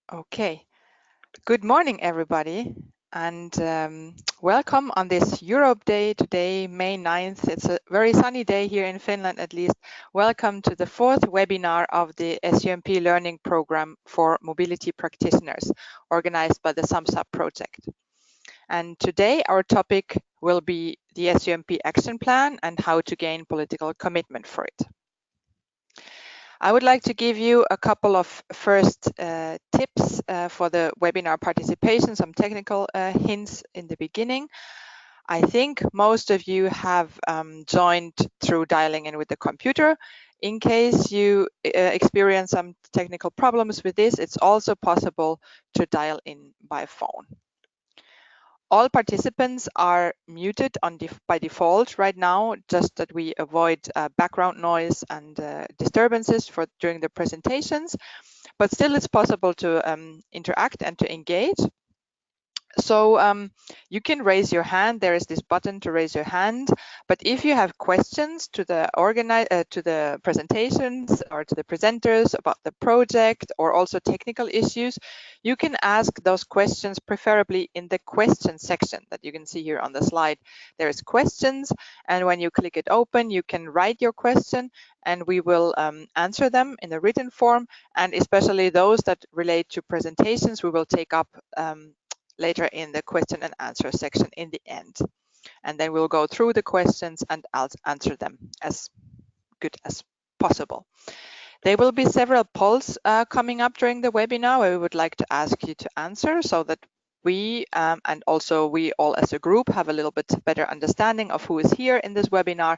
Okay, good morning, everybody, and welcome on this Europe Day today, May 9th. It's a very sunny day here in Finland, at least. Welcome to the fourth webinar of the SUMP Learning Program for Mobility Practitioners, organized by the SUMPs-Up project. And today our topic will be the SUMP Action Plan and how to gain political commitment for it. I would like to give you a couple of first tips for the webinar participation, some technical hints in the beginning. I think most of you have joined through dialing in with the computer. In case you experience some technical problems with this, it's also possible to dial in by phone. All participants are muted by default right now, just that we avoid background noise and disturbances during the presentations, but still it's possible to interact and to engage. So you can raise your hand. There is this button to raise your hand. But if you have questions to the presentations or to the presenters about the project or also technical issues, you can ask those questions preferably in the question section that you can see here on the slide. There is questions, and when you click it open, you can write your question, and we will answer them in a written form. And especially those that relate to presentations, we will take up later in the question and answer section in the end. And then we'll go through the questions and I'll answer them as good as possible. There will be several polls coming up during the webinar where we would like to ask you to answer so that we and also we all as a group have a little bit better understanding of who is here in this webinar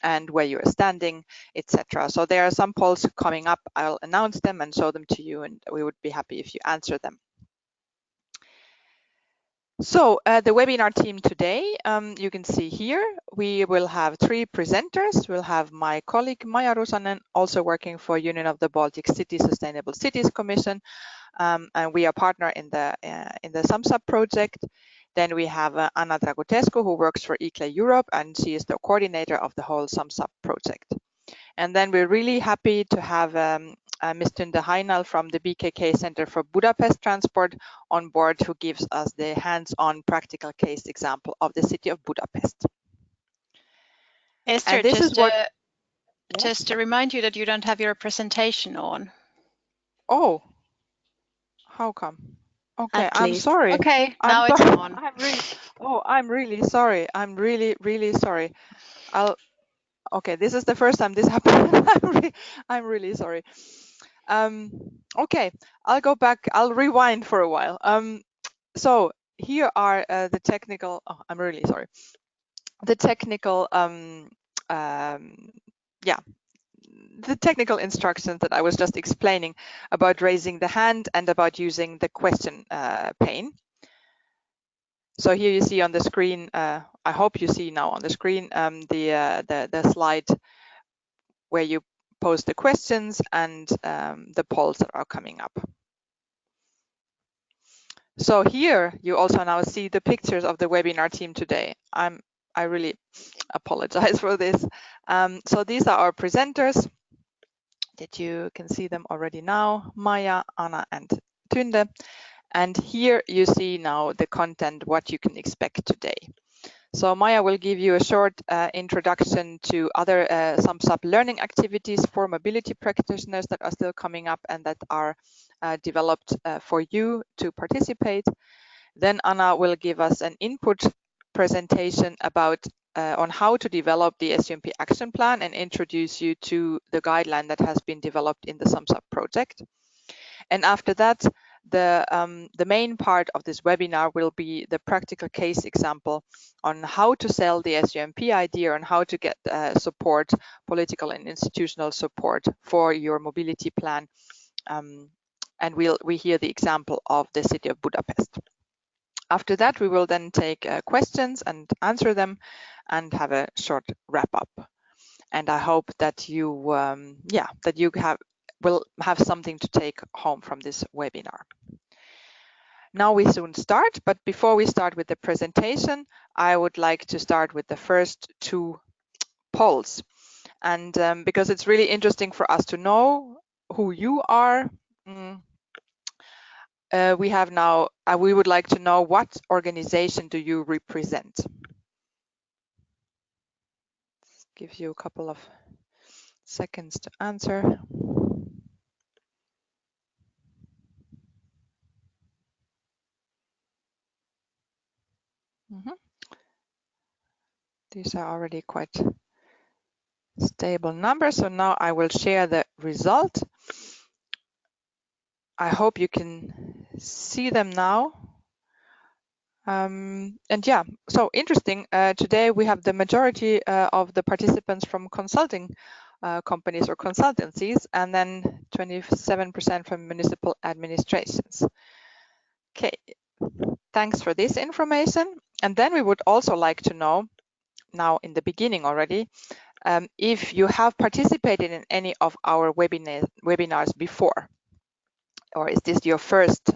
and where you are standing, etc. So there are some polls coming up. I'll announce them and show them to you, and we would be happy if you answer them. So the webinar team today, you can see here, we will have 3 presenters. We'll have my colleague Maija Rusanen, also working for Union of the Baltic Cities Sustainable Cities Commission, and we are partner in the SUMPs-Up project. Then we have Anna Dragutescu, who works for ICLE Europe, and she is the coordinator of the whole SUMPs-Up project. And then we're really happy to have Ms. Tünde Hajnal from the BKK Center for Budapest Transport on board, who gives us the hands-on practical case example of the city of Budapest. Esther, just to remind you that you don't have your presentation on. Oh, how come? Okay, I'm sorry. Okay, now it's on. I'm really sorry. I'm really sorry. Okay, this is the first time this happened. I'm really sorry. Okay, I'll go back. I'll rewind for a while. So here are the technical. Oh, I'm really sorry. The technical. The technical instructions that I was just explaining about raising the hand and about using the question pane. So here you see on the screen, I hope you see now on the screen the slide where you post the questions and the polls that are coming up. So here you also now see the pictures of the webinar team today. I really apologize for this. So these are our presenters that you can see them already now, Maija, Anna, and Tünde. And here you see now the content, what you can expect today. So Maija will give you a short introduction to other SUMPs-Up learning activities for mobility practitioners that are still coming up and that are developed for you to participate. Then Anna will give us an input presentation about on how to develop the SUMP action plan and introduce you to the guideline that has been developed in the SUMPs-Up project. And after that, the main part of this webinar will be the practical case example on how to sell the SUMP idea and how to get support, political and institutional support for your mobility plan and we hear the example of the city of Budapest. After that, we will then take questions and answer them and have a short wrap up. And I hope that you will have something to take home from this webinar. Now we soon start, but before we start with the presentation, I would like to start with the first two polls. And because it's really interesting for us to know who you are, we would like to know what organization do you represent. Give you a couple of seconds to answer. These are already quite stable numbers, so now I will share the result. I hope you can see them now. And yeah, so interesting. Today we have the majority of the participants from consulting companies or consultancies, and then 27% from municipal administrations. Okay, thanks for this information. And then we would also like to know, now in the beginning already, if you have participated in any of our webinars before, or is this your first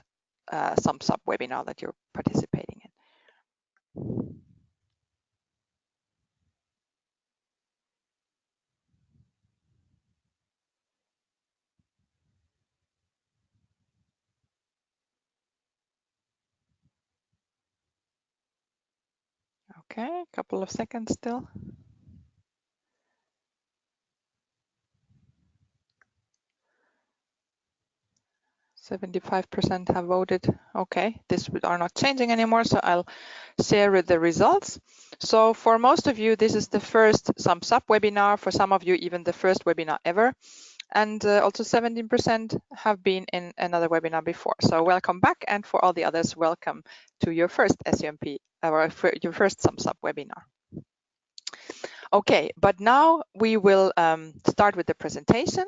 SUMPs-Up webinar that you're participating in? Okay, a couple of seconds still. 75% have voted. Okay, these are not changing anymore, so I'll share with the results. So for most of you, this is the first SUMPs-Up webinar. For some of you, even the first webinar ever. And also 17% have been in another webinar before. So welcome back, and for all the others, welcome to your first SUMP or your first SUMPs-Up webinar. Okay, but now we will start with the presentation,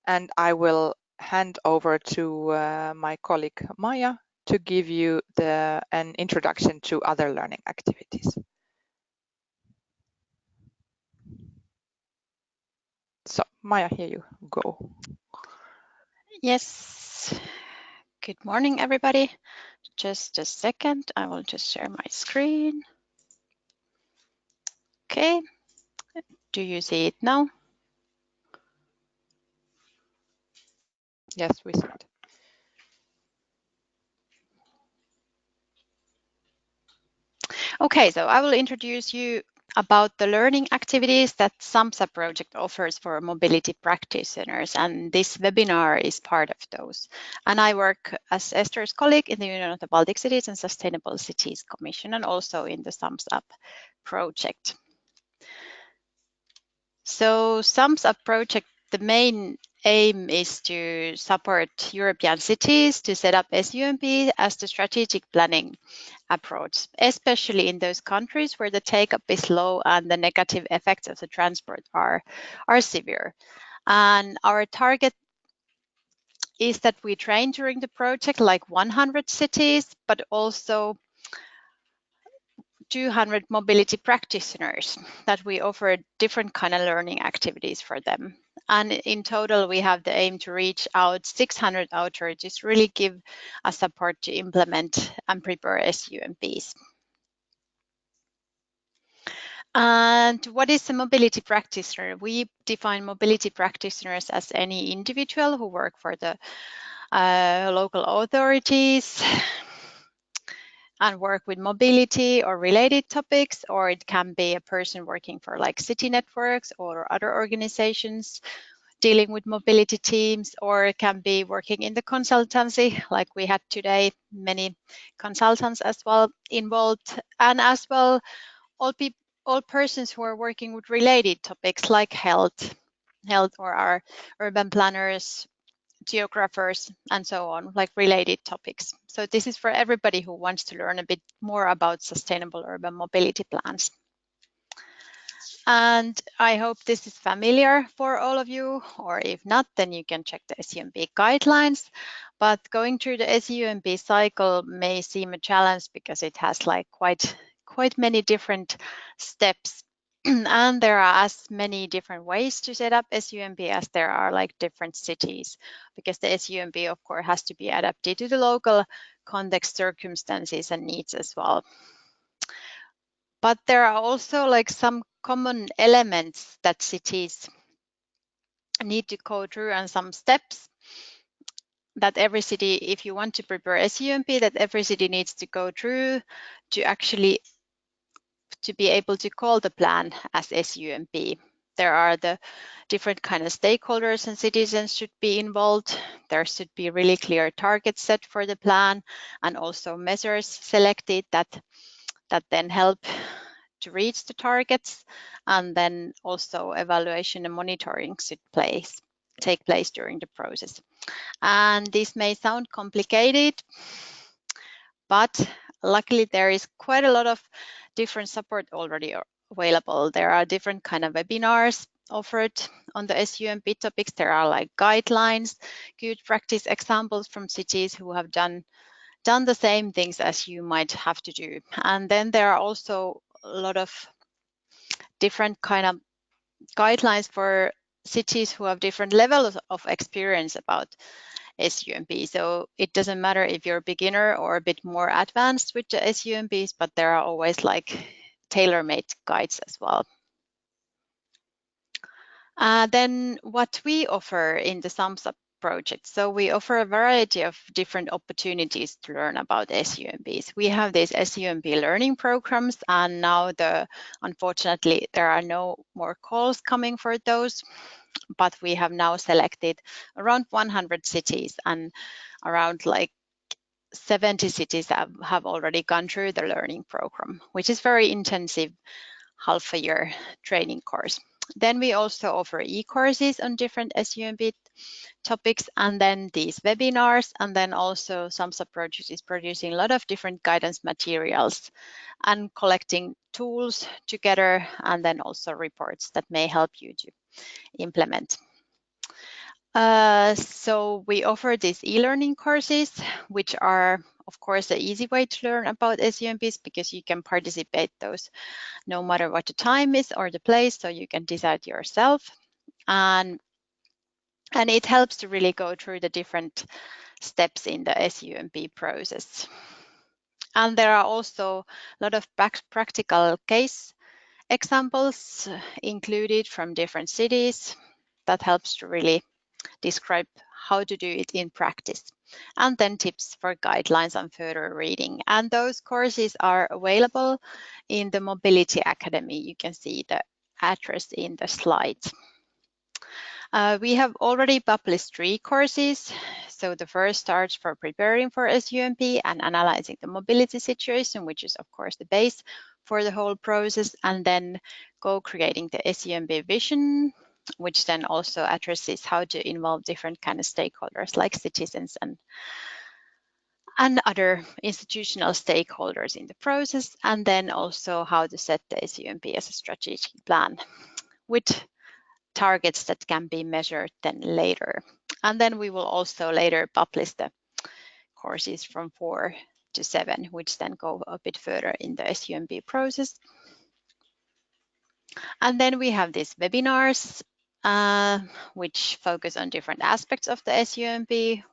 and I will hand over to my colleague Maya to give you an introduction to other learning activities. So Maya, here you go. Yes, good morning everybody. Just a second, I will just share my screen. Okay, do you see it now? Yes, we see it. Okay, so I will introduce you about the learning activities that SUMPs-Up project offers for mobility practitioners, and this webinar is part of those. And I work as Esther's colleague in the Union of the Baltic Cities and Sustainable Cities Commission, and also in the SUMPs-Up project. So SUMPs-Up project, the main aim is to support European cities to set up SUMP as the strategic planning approach, especially in those countries where the take-up is low and the negative effects of the transport are severe. And our target is that we train during the project like 100 cities, but also 200 mobility practitioners that we offer different kind of learning activities for them. And in total, we have the aim to reach out 600 authorities, really give us support to implement and prepare SUMPs. And what is a mobility practitioner? We define mobility practitioners as any individual who work for the local authorities and work with mobility or related topics, or it can be a person working for like city networks or other organizations dealing with mobility teams, or it can be working in the consultancy, like we had today, many consultants as well involved, and as well all persons who are working with related topics like health or our urban planners, geographers, and so on, like related topics. So this is for everybody who wants to learn a bit more about sustainable urban mobility plans. And I hope this is familiar for all of you, or if not, then you can check the SUMP guidelines. But going through the SUMP cycle may seem a challenge because it has like quite many different steps. And there are as many different ways to set up SUMP as there are like different cities, because the SUMP of course has to be adapted to the local context, circumstances and needs as well. But there are also like some common elements that cities need to go through, and some steps that every city, if you want to prepare SUMP, that every city needs to go through to actually to be able to call the plan as SUMP. There are the different kind of stakeholders and citizens should be involved. There should be really clear targets set for the plan, and also measures selected that then help to reach the targets. And then also evaluation and monitoring should take place during the process. And this may sound complicated, but luckily there is quite a lot of different support already available. There are different kind of webinars offered on the SUMP topics. There are like guidelines, good practice examples from cities who have done the same things as you might have to do. And then there are also a lot of different kind of guidelines for cities who have different levels of experience about SUMP. So it doesn't matter if you're a beginner or a bit more advanced with the SUMPs, but there are always like tailor-made guides as well. Then what we offer in the SUMPs-Up project. So we offer a variety of different opportunities to learn about SUMPs. We have these SUMP learning programs, and now unfortunately there are no more calls coming for those, but we have now selected around 100 cities, and around like 70 cities have already gone through the learning program, which is very intensive half a year training course. Then we also offer e-courses on different SUMP topics, and then these webinars, and then also SUMPs-Up project is producing a lot of different guidance materials and collecting tools together, and then also reports that may help you to implement. So we offer these e-learning courses, which are of course an easy way to learn about SUMPs, because you can participate those no matter what the time is or the place, so you can decide yourself. And it helps to really go through the different steps in the SUMP process. And there are also a lot of practical case examples included from different cities that helps to really describe how to do it in practice. And then tips for guidelines and further reading. And those courses are available in the Mobility Academy. You can see the address in the slides. We have already published 3 courses. So the first starts for preparing for SUMP and analyzing the mobility situation, which is of course the base for the whole process, and then co-creating the SUMP vision, which then also addresses how to involve different kind of stakeholders like citizens and other institutional stakeholders in the process, and then also how to set the SUMP as a strategic plan with targets that can be measured then later. And then we will also later publish the courses from 4 to 7, which then go a bit further in the SUMP process. And then we have these webinars, which focus on different aspects of the SUMP.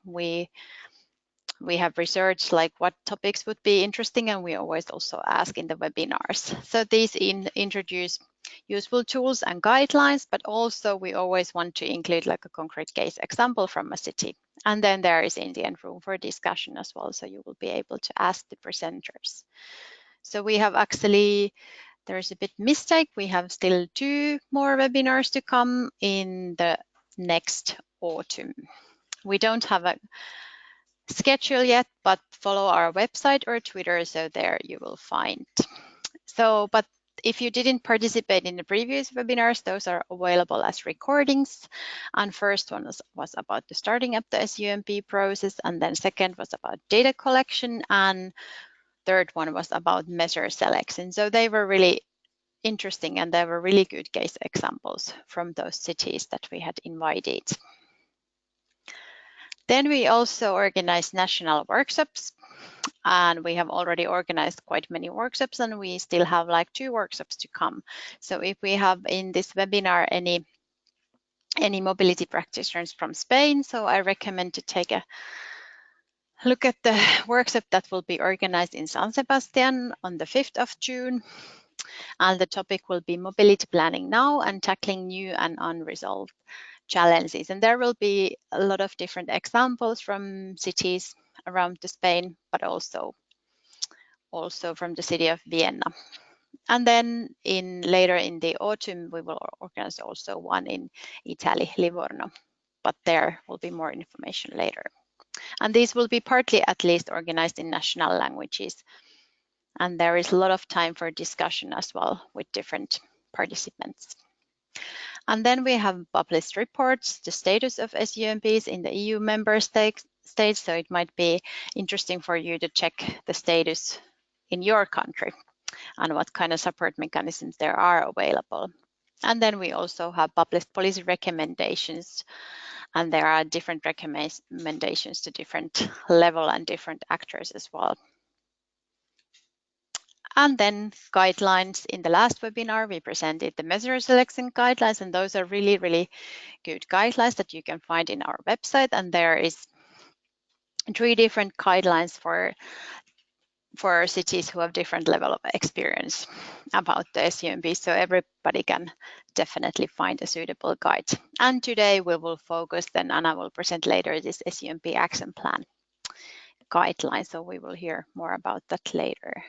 We have researched like what topics would be interesting, and we always also ask in the webinars. So these introduce useful tools and guidelines, but also we always want to include like a concrete case example from a city. And then there is in the end room for discussion as well, so you will be able to ask the presenters. So we have actually, there's a bit mistake, we have still 2 more webinars to come in the next autumn. We don't have a schedule yet, but follow our website or Twitter, so there you will find. So, but if you didn't participate in the previous webinars, those are available as recordings. And first one was about the starting up the SUMP process, and then second was about data collection, and third one was about measure selection. So they were really interesting, and they were really good case examples from those cities that we had invited. Then we also organize national workshops, and we have already organized quite many workshops, and we still have like 2 workshops to come. So if we have in this webinar any mobility practitioners from Spain, so I recommend to take a look at the workshop that will be organized in San Sebastian on the 5th of June. And the topic will be mobility planning now and tackling new and unresolved challenges. And there will be a lot of different examples from cities around Spain, but also from the city of Vienna. And then later in the autumn, we will organize also one in Italy, Livorno, but there will be more information later. And these will be partly at least organized in national languages. And there is a lot of time for discussion as well with different participants. And then we have published reports, the status of SUMPs in the EU member states, so it might be interesting for you to check the status in your country and what kind of support mechanisms there are available. And then we also have published policy recommendations, and there are different recommendations to different level and different actors as well. And then guidelines. In the last webinar, we presented the measure selection guidelines, and those are really, really good guidelines that you can find in our website. And there is 3 different guidelines for cities who have different level of experience about the SUMP, so everybody can definitely find a suitable guide. And today we will focus, then Anna will present later, this SUMP action plan guideline, so we will hear more about that later.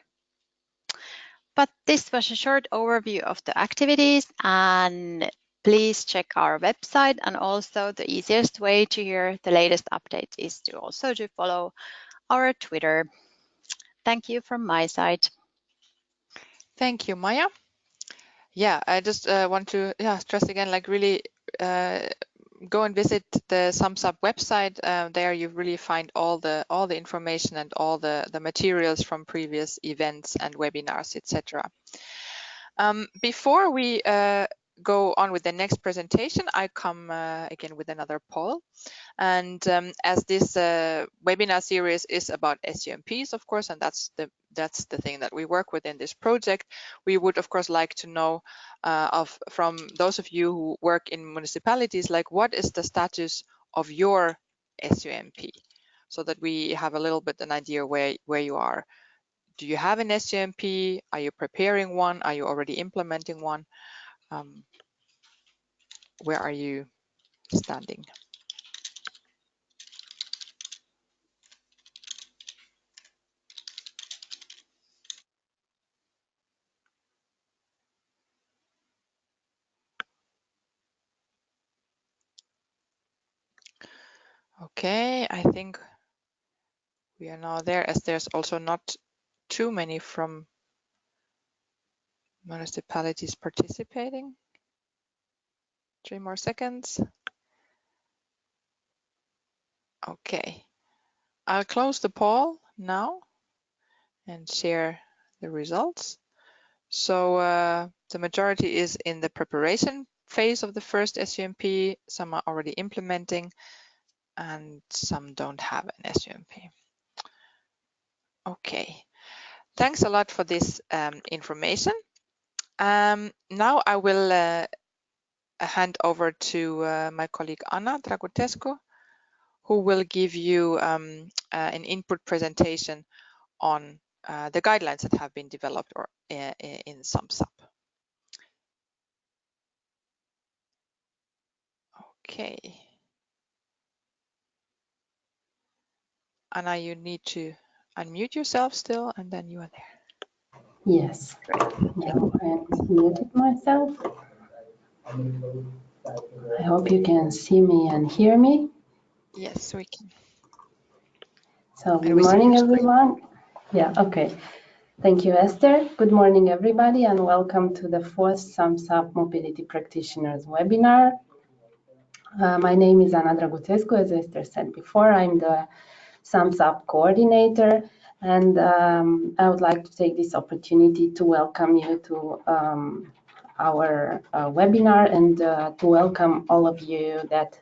But this was a short overview of the activities, and please check our website, and also the easiest way to hear the latest updates is to also follow our Twitter. Thank you from my side. Thank you, Maya. Yeah, I just want to stress again, like really go and visit the SUMPs-Up website. There you really find all the information and all the materials from previous events and webinars, etc. Before we go on with the next presentation, I come again with another poll. And as this webinar series is about SUMPs, of course, and that's the thing that we work with in this project, we would of course like to know from those of you who work in municipalities, like what is the status of your SUMP, so that we have a little bit an idea where you are. Do you have an SUMP? Are you preparing one? Are you already implementing one? Where are you standing? Okay, I think we are now there, as there's also not too many from municipalities participating. 3 more seconds. Okay, I'll close the poll now and share the results. So the majority is in the preparation phase of the first SUMP. Some are already implementing, and some don't have an SUMP. Okay, thanks a lot for this information. Now I will hand over to my colleague Anna Dragutescu, who will give you an input presentation on the guidelines that have been developed in SUMPs-Up. Okay. Anna, you need to unmute yourself still, and then you are there. Yes. Now I'm muted myself. I hope you can see me and hear me. Yes, we can. So good morning, everyone. Yeah, okay. Thank you, Esther. Good morning, everybody, and welcome to the 4th SUMPs-Up Mobility Practitioners Webinar. My name is Anna Dragutescu, as Esther said before. I'm the SUMPs-Up coordinator, and I would like to take this opportunity to welcome you to our webinar, and to welcome all of you that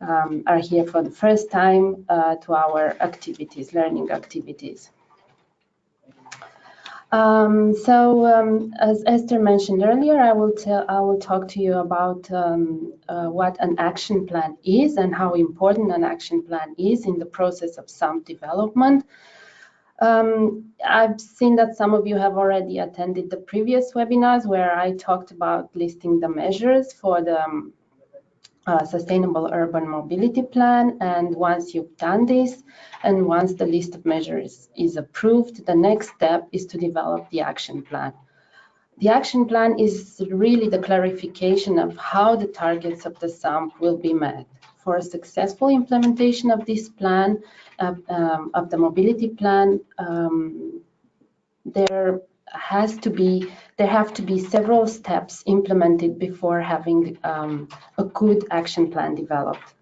are here for the first time to our activities, learning activities. As Esther mentioned earlier, I will talk to you about what an action plan is and how important an action plan is in the process of SUMP development. I've seen that some of you have already attended the previous webinars where I talked about listing the measures for the Sustainable Urban Mobility Plan, and once you've done this and once the list of measures is approved, the next step is to develop the action plan. The action plan is really the clarification of how the targets of the SUMP will be met. For a successful implementation of this plan, of the mobility plan, there have to be several steps implemented before having a good action plan developed.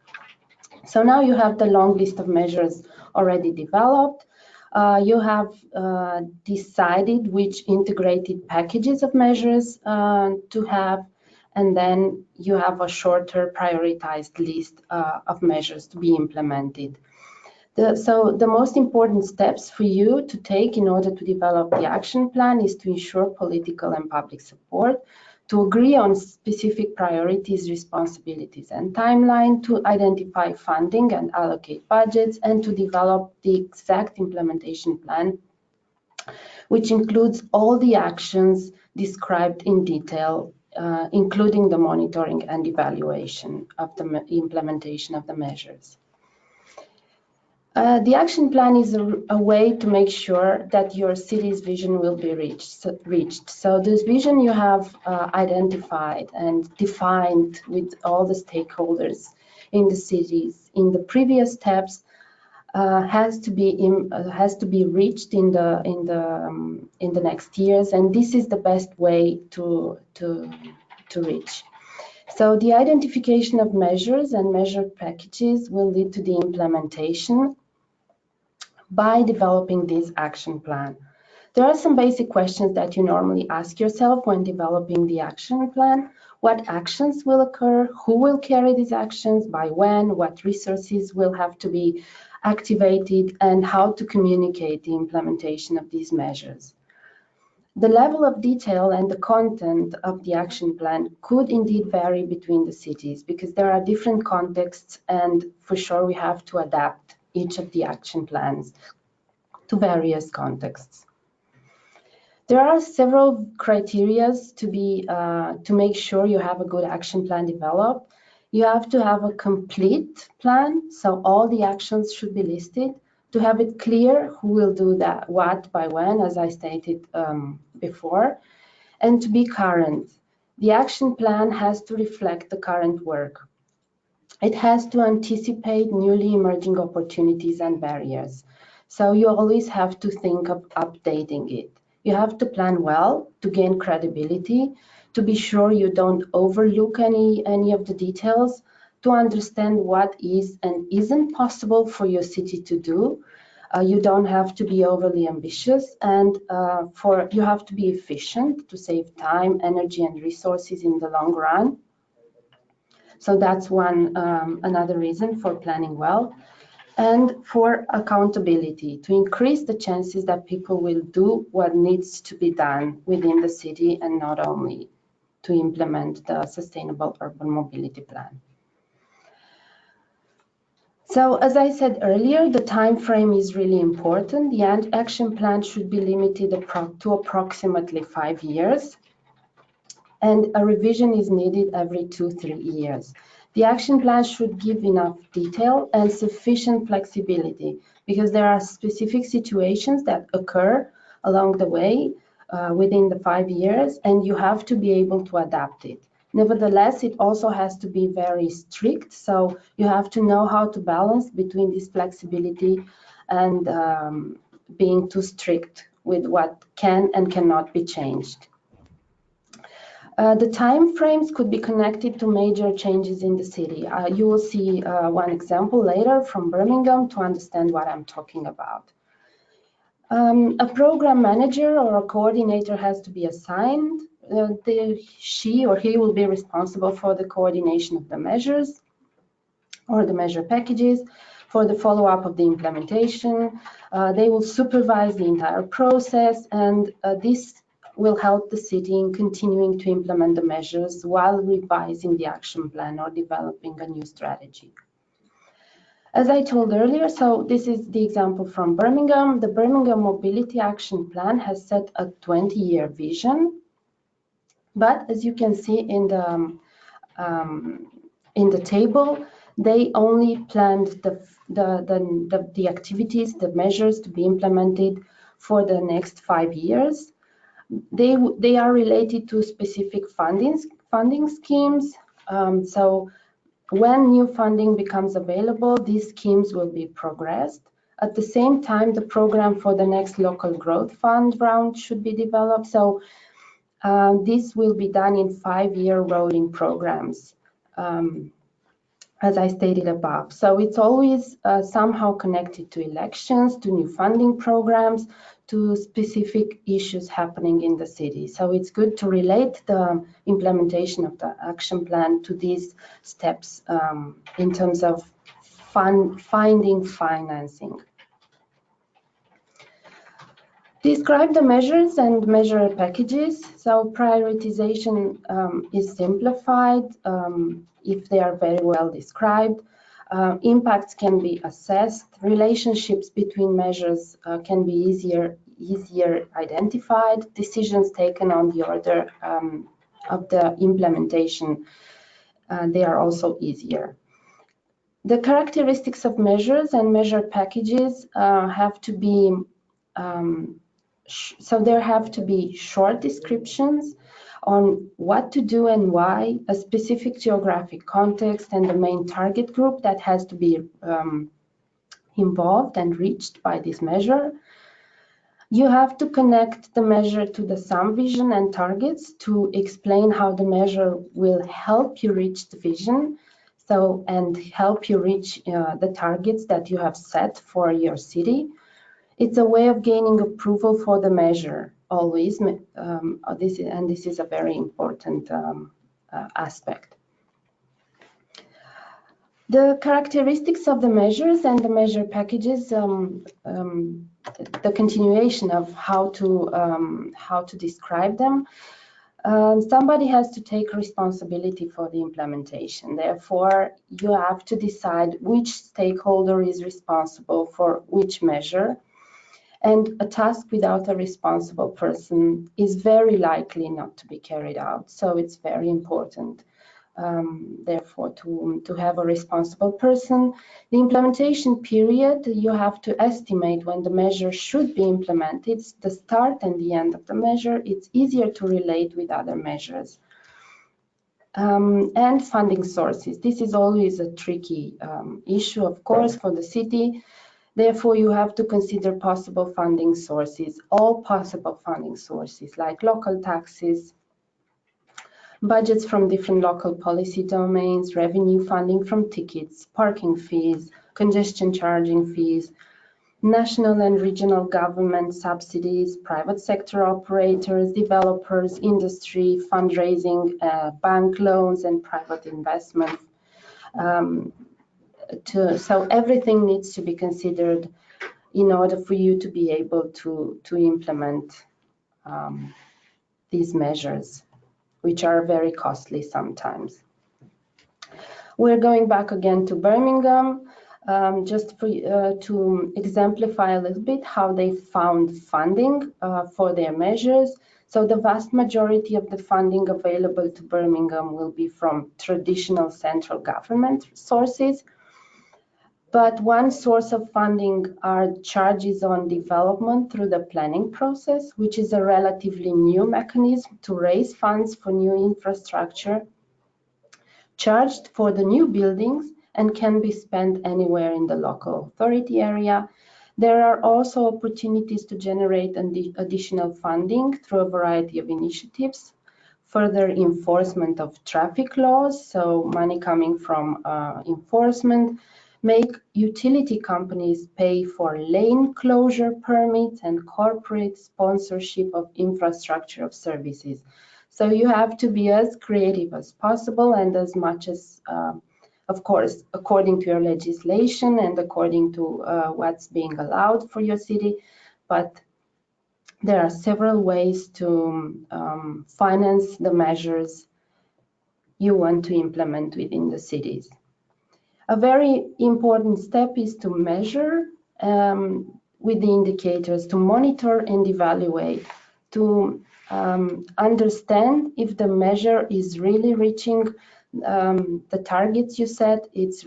So now you have the long list of measures already developed. You have decided which integrated packages of measures to have, and then you have a shorter prioritized list of measures to be implemented. So the most important steps for you to take in order to develop the action plan is to ensure political and public support, to agree on specific priorities, responsibilities, and timeline, to identify funding and allocate budgets, and to develop the exact implementation plan, which includes all the actions described in detail, including the monitoring and evaluation of the implementation of the measures. The action plan is a way to make sure that your city's vision will be reached. So this vision you have identified and defined with all the stakeholders in the cities in the previous steps has to be reached in the next years, and this is the best way to reach. So the identification of measures and measure packages will lead to the implementation by developing this action plan. There are some basic questions that you normally ask yourself when developing the action plan. What actions will occur? Who will carry these actions? By when? What resources will have to be activated? And how to communicate the implementation of these measures? The level of detail and the content of the action plan could indeed vary between the cities because there are different contexts, and for sure we have to adapt each of the action plans to various contexts. There are several criteria to make sure you have a good action plan developed. You have to have a complete plan, so all the actions should be listed. To have it clear who will do that, what, by when, as I stated before, and to be current. The action plan has to reflect the current work. It has to anticipate newly emerging opportunities and barriers. So you always have to think of updating it. You have to plan well to gain credibility, to be sure you don't overlook any of the details, to understand what is and isn't possible for your city to do. You don't have to be overly ambitious, and you have to be efficient to save time, energy, and resources in the long run. So that's another reason for planning well. And for accountability, to increase the chances that people will do what needs to be done within the city and not only to implement the Sustainable Urban Mobility Plan. So as I said earlier, the time frame is really important. The action plan should be limited to approximately 5 years, and a revision is needed every 2-3 years. The action plan should give enough detail and sufficient flexibility because there are specific situations that occur along the way within the 5 years, and you have to be able to adapt it. Nevertheless, it also has to be very strict, so you have to know how to balance between this flexibility and being too strict with what can and cannot be changed. The time frames could be connected to major changes in the city. You will see one example later from Birmingham to understand what I'm talking about. A program manager or a coordinator has to be assigned. She or he will be responsible for the coordination of the measures. or the measure packages for the follow-up of the implementation. They will supervise the entire process, and this will help the city in continuing to implement the measures while revising the action plan or developing a new strategy. As I told earlier, so this is the example from Birmingham. The Birmingham Mobility Action Plan has set a 20-year vision, but as you can see in the table, they only planned the activities, the measures to be implemented for the next 5 years. They are related to specific funding schemes. So when new funding becomes available, these schemes will be progressed. At the same time, the program for the next local growth fund round should be developed. So this will be done in 5-year rolling programs, as I stated above. So it's always somehow connected to elections, to new funding programs, to specific issues happening in the city. So it's good to relate the implementation of the action plan to these steps in terms of finding financing. Describe the measures and measure packages. So prioritization is simplified if they are very well described. Impacts can be assessed. Relationships between measures can be easier identified. Decisions taken on the order of the implementation, they are also easier. The characteristics of measures and measure packages have to be so there have to be short descriptions on what to do and why, a specific geographic context, and the main target group that has to be involved and reached by this measure. You have to connect the measure to the SUMP vision and targets to explain how the measure will help you reach the vision, and help you reach the targets that you have set for your city. It's a way of gaining approval for the measure, always. This is a very important aspect. The characteristics of the measures and the measure packages, the continuation of how to describe them. Somebody has to take responsibility for the implementation. Therefore, you have to decide which stakeholder is responsible for which measure. And a task without a responsible person is very likely not to be carried out. So it's very important, therefore, to have a responsible person. The implementation period, you have to estimate when the measure should be implemented, the start and the end of the measure. It's easier to relate with other measures. And funding sources. This is always a tricky issue, of course, for the city. Therefore, you have to consider possible funding sources, all possible funding sources, like local taxes, budgets from different local policy domains, revenue funding from tickets, parking fees, congestion charging fees, national and regional government subsidies, private sector operators, developers, industry, fundraising, bank loans, and private investment. So everything needs to be considered in order for you to be able to implement these measures, which are very costly sometimes. We're going back again to Birmingham, just to exemplify a little bit how they found funding for their measures. So the vast majority of the funding available to Birmingham will be from traditional central government sources. But one source of funding are charges on development through the planning process, which is a relatively new mechanism to raise funds for new infrastructure, charged for the new buildings and can be spent anywhere in the local authority area. There are also opportunities to generate additional funding through a variety of initiatives, further enforcement of traffic laws, so money coming from enforcement, make utility companies pay for lane closure permits and corporate sponsorship of infrastructure of services. So you have to be as creative as possible and as much as of course, according to your legislation and according to what's being allowed for your city, but there are several ways to finance the measures you want to implement within the cities. A very important step is to measure with the indicators, to monitor and evaluate, to understand if the measure is really reaching the targets you set, if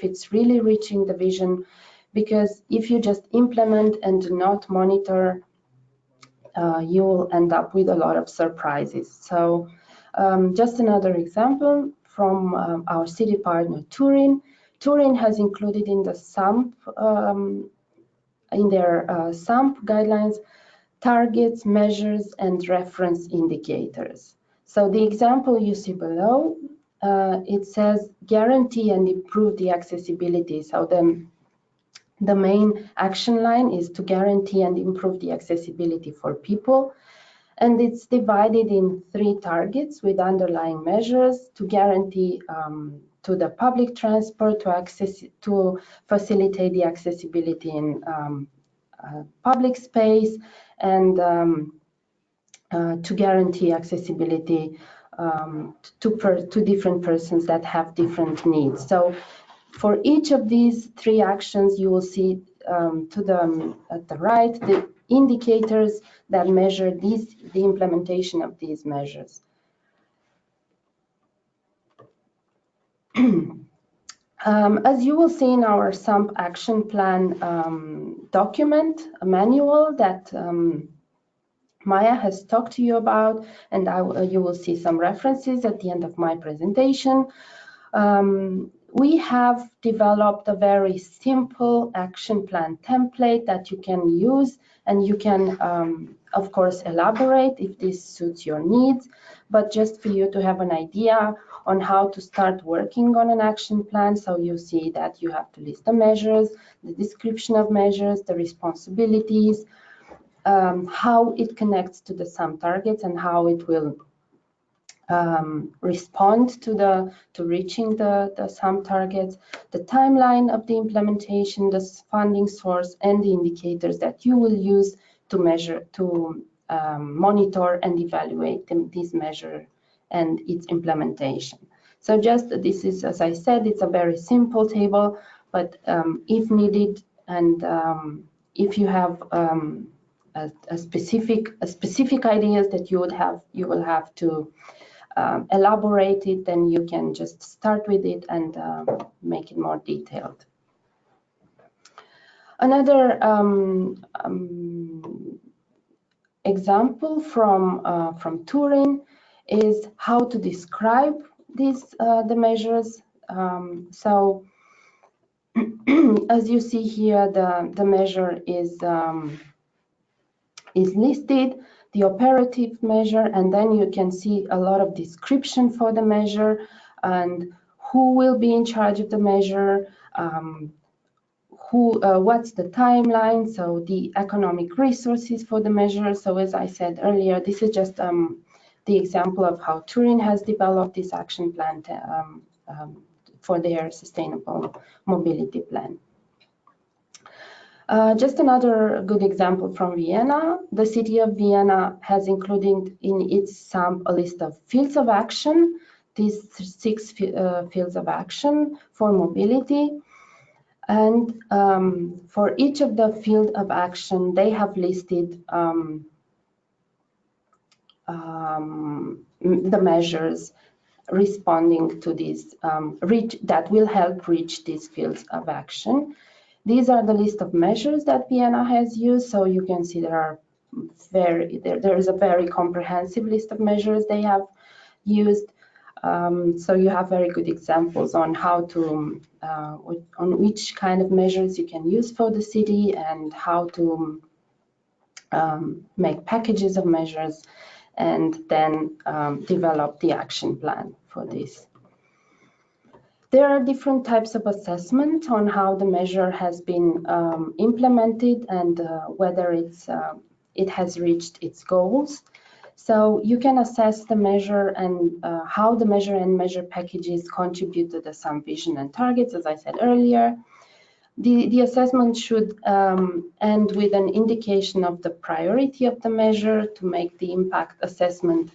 it's really reaching the vision. Because if you just implement and do not monitor, you will end up with a lot of surprises. So just another example from our city partner Turin. Turin has included in the SUMP, in their SUMP guidelines, targets, measures, and reference indicators. So the example you see below, it says guarantee and improve the accessibility. So the main action line is to guarantee and improve the accessibility for people. And it's divided in 3 targets with underlying measures to guarantee to the public transport, to facilitate the accessibility in public space, and to guarantee accessibility to different persons that have different needs. So for each of these 3 actions, you will see at the right the indicators that measure the implementation of these measures. As you will see in our SUMP action plan document, a manual that Maya has talked to you about, and you will see some references at the end of my presentation. We have developed a very simple action plan template that you can use, and you can, of course, elaborate if this suits your needs, but just for you to have an idea on how to start working on an action plan. So you see that you have to list the measures, the description of measures, the responsibilities, how it connects to the SUMP targets, and how it will respond to reaching the SUMP targets, the timeline of the implementation, the funding source, and the indicators that you will use to measure, to monitor and evaluate these measures and its implementation. So just this is, as I said, it's a very simple table, but if needed, and if you have a specific ideas that you will have to elaborate it, then you can just start with it and make it more detailed. Another example from Turin is how to describe the measures. So as you see here, the measure is listed, the operative measure, and then you can see a lot of description for the measure and who will be in charge of the measure, what's the timeline, so the economic resources for the measure. So as I said earlier, this is just the example of how Turin has developed this action plan for their sustainable mobility plan. Just another good example from Vienna. The city of Vienna has included in its SUMP a list of fields of action, these 6 fields of action for mobility. And for each of the field of action, they have listed the measures responding to these that will help reach these fields of action. These are the list of measures that Vienna has used. So you can see there is a very comprehensive list of measures they have used. So you have very good examples on how to, on which kind of measures you can use for the city, and how to make packages of measures, and then develop the action plan for this. There are different types of assessment on how the measure has been implemented and whether it has reached its goals. So you can assess the measure and how the measure and measure packages contribute to the SUMP vision and targets, as I said earlier. The assessment should end with an indication of the priority of the measure to make the impact assessment.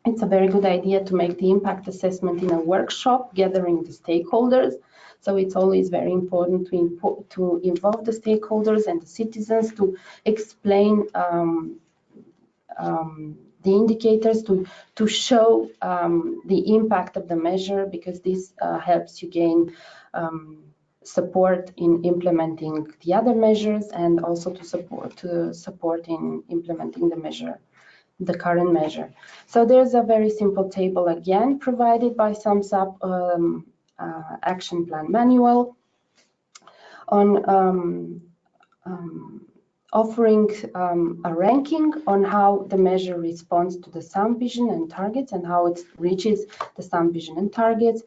It's a very good idea to make the impact assessment in a workshop, gathering the stakeholders. So it's always very important to involve the stakeholders and the citizens to explain the indicators, to show the impact of the measure, because this helps you gain support in implementing the other measures, and also to support in implementing the current measure. So there's a very simple table again provided by SUMPs-Up Action Plan Manual on offering a ranking on how the measure responds to the SUMP vision and targets, and how it reaches the SUMP vision and targets,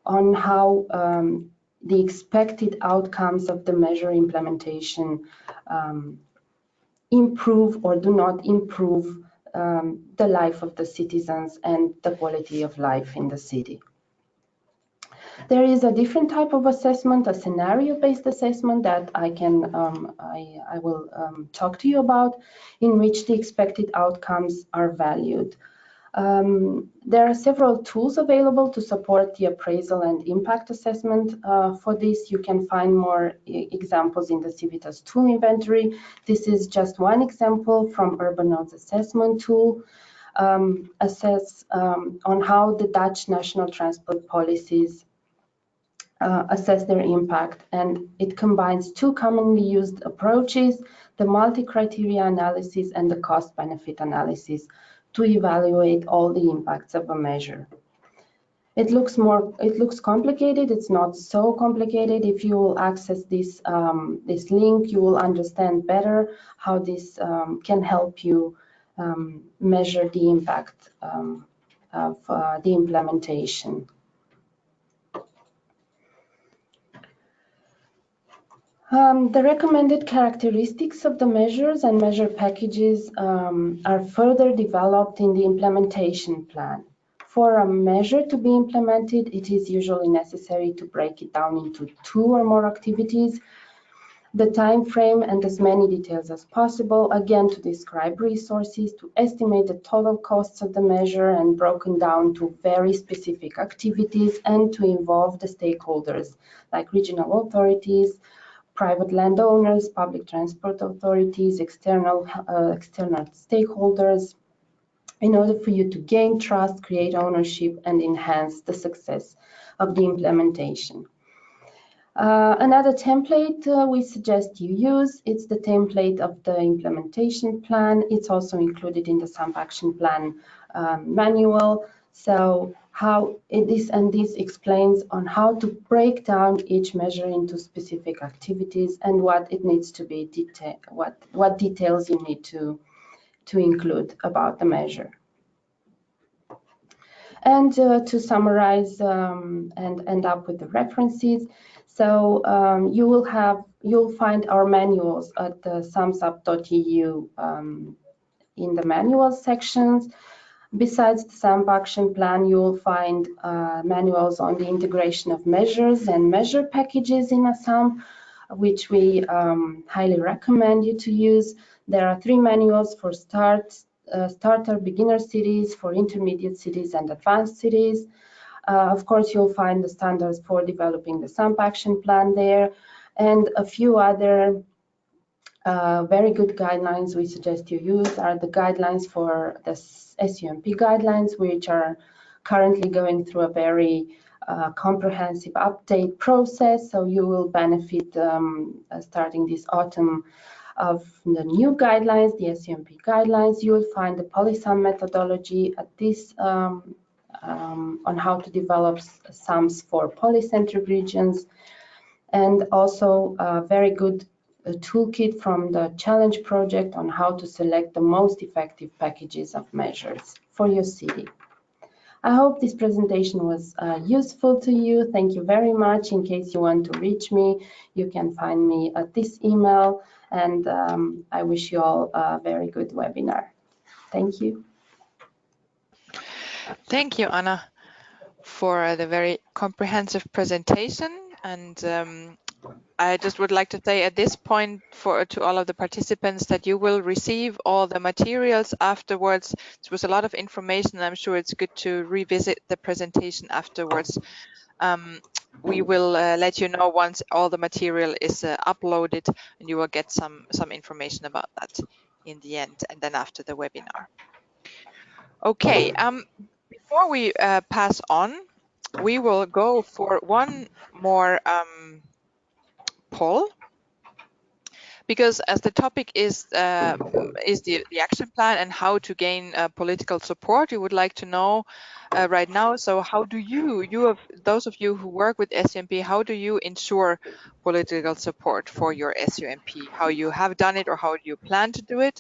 on how the expected outcomes of the measure implementation improve or do not improve the life of the citizens and the quality of life in the city. There is a different type of assessment, a scenario-based assessment that I will talk to you about, in which the expected outcomes are valued. There are several tools available to support the appraisal and impact assessment. For this, you can find more examples in the CIVITAS tool inventory. This is just one example from UrbanNode's assessment tool. Assess on how the Dutch national transport policies assess their impact, and it combines two commonly used approaches, the multi-criteria analysis and the cost-benefit analysis, to evaluate all the impacts of a measure. It looks complicated. It's not so complicated. If you will access this this link, you will understand better how this can help you measure the impact of the implementation. The recommended characteristics of the measures and measure packages are further developed in the implementation plan. For a measure to be implemented, it is usually necessary to break it down into 2 or more activities, the time frame, and as many details as possible, again to describe resources, to estimate the total costs of the measure and broken down to very specific activities, and to involve the stakeholders like regional authorities, private landowners, public transport authorities, external stakeholders, in order for you to gain trust, create ownership, and enhance the success of the implementation. Another template we suggest you use, it's the template of the implementation plan. It's also included in the SUMP Action Plan manual. So how this explains on how to break down each measure into specific activities and what it needs to be what details you need to include about the measure. And to summarize and end up with the references, so you'll find our manuals at the sumpsup.eu in the manual sections. Besides the SUMP Action Plan, you will find manuals on the integration of measures and measure packages in a SUMP, which we highly recommend you to use. There are 3 manuals for starter beginner cities, for intermediate cities, and advanced cities. Of course, you'll find the standards for developing the SUMP Action Plan there, and a few other very good guidelines we suggest you use are the guidelines for the SUMP guidelines, which are currently going through a very comprehensive update process. So you will benefit starting this autumn of the new guidelines, the SUMP guidelines. You will find the PolySUM methodology at this on how to develop SUMPs for polycentric regions, and also a very good toolkit from the challenge project on how to select the most effective packages of measures for your city. I hope this presentation was useful to you. Thank you very much. In case you want to reach me, you can find me at this email, and I wish you all a very good webinar. Thank you. Thank you, Anna, for the very comprehensive presentation. And I just would like to say at this point to all of the participants that you will receive all the materials afterwards. It was a lot of information. I'm sure it's good to revisit the presentation afterwards. We will let you know once all the material is uploaded, and you will get some information about that in the end and then after the webinar. Okay, before we pass on, we will go for one more poll, because as the topic is the action plan and how to gain political support, we would like to know right now. So how do those of you who work with SUMP, how do you ensure political support for your SUMP? How you have done it or how you plan to do it?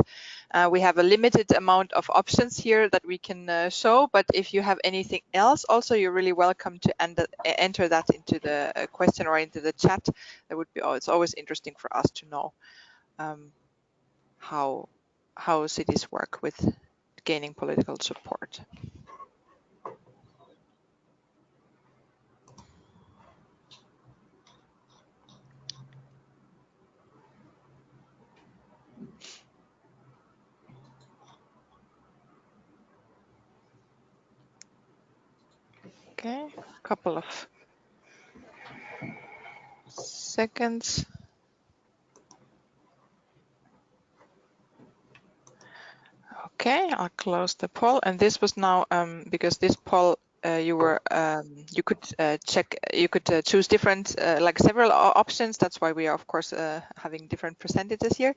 We have a limited amount of options here that we can show, but if you have anything else, also you're really welcome to enter that into the question or into the chat. That would be, it's always interesting for us to know how cities work with gaining political support. Okay, a couple of seconds. Okay, I'll close the poll. And this was now because this poll you could check, you could choose different like several options. That's why we are of course having different percentages here.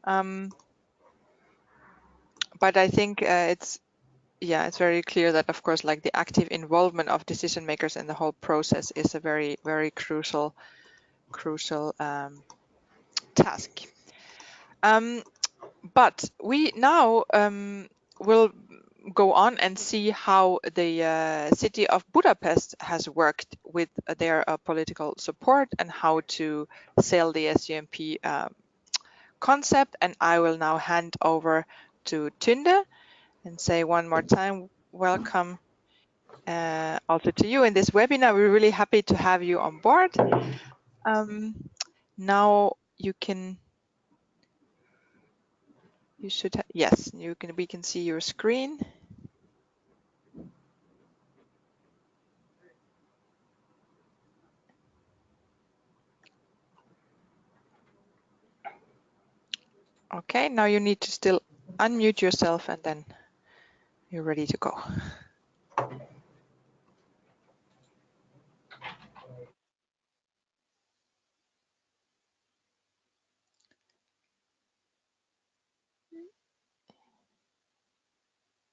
But I think it's very clear that of course like the active involvement of decision makers in the whole process is a very, very crucial task. But we now will go on and see how the city of Budapest has worked with their political support and how to sell the SUMP concept. And I will now hand over to Tünde and say one more time, welcome also to you in this webinar. We're really happy to have you on board. Now you can. You should have, yes, we can see your screen. Okay, now you need to still unmute yourself and then you're ready to go.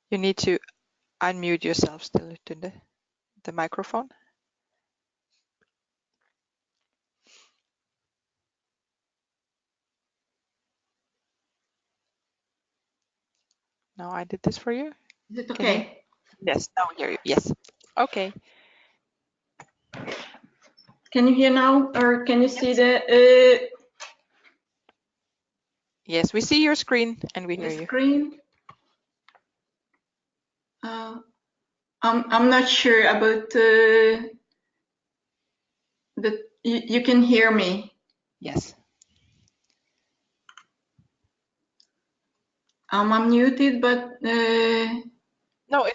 You need to unmute yourself still, Tünde, the microphone. Now I did this for you. Is it okay? Yes, now we hear you. Yes. Okay. Can you hear now, or can you see the Yes, we see your screen and we hear you. screen? I'm not sure about you can hear me. Yes. I'm unmuted, but No,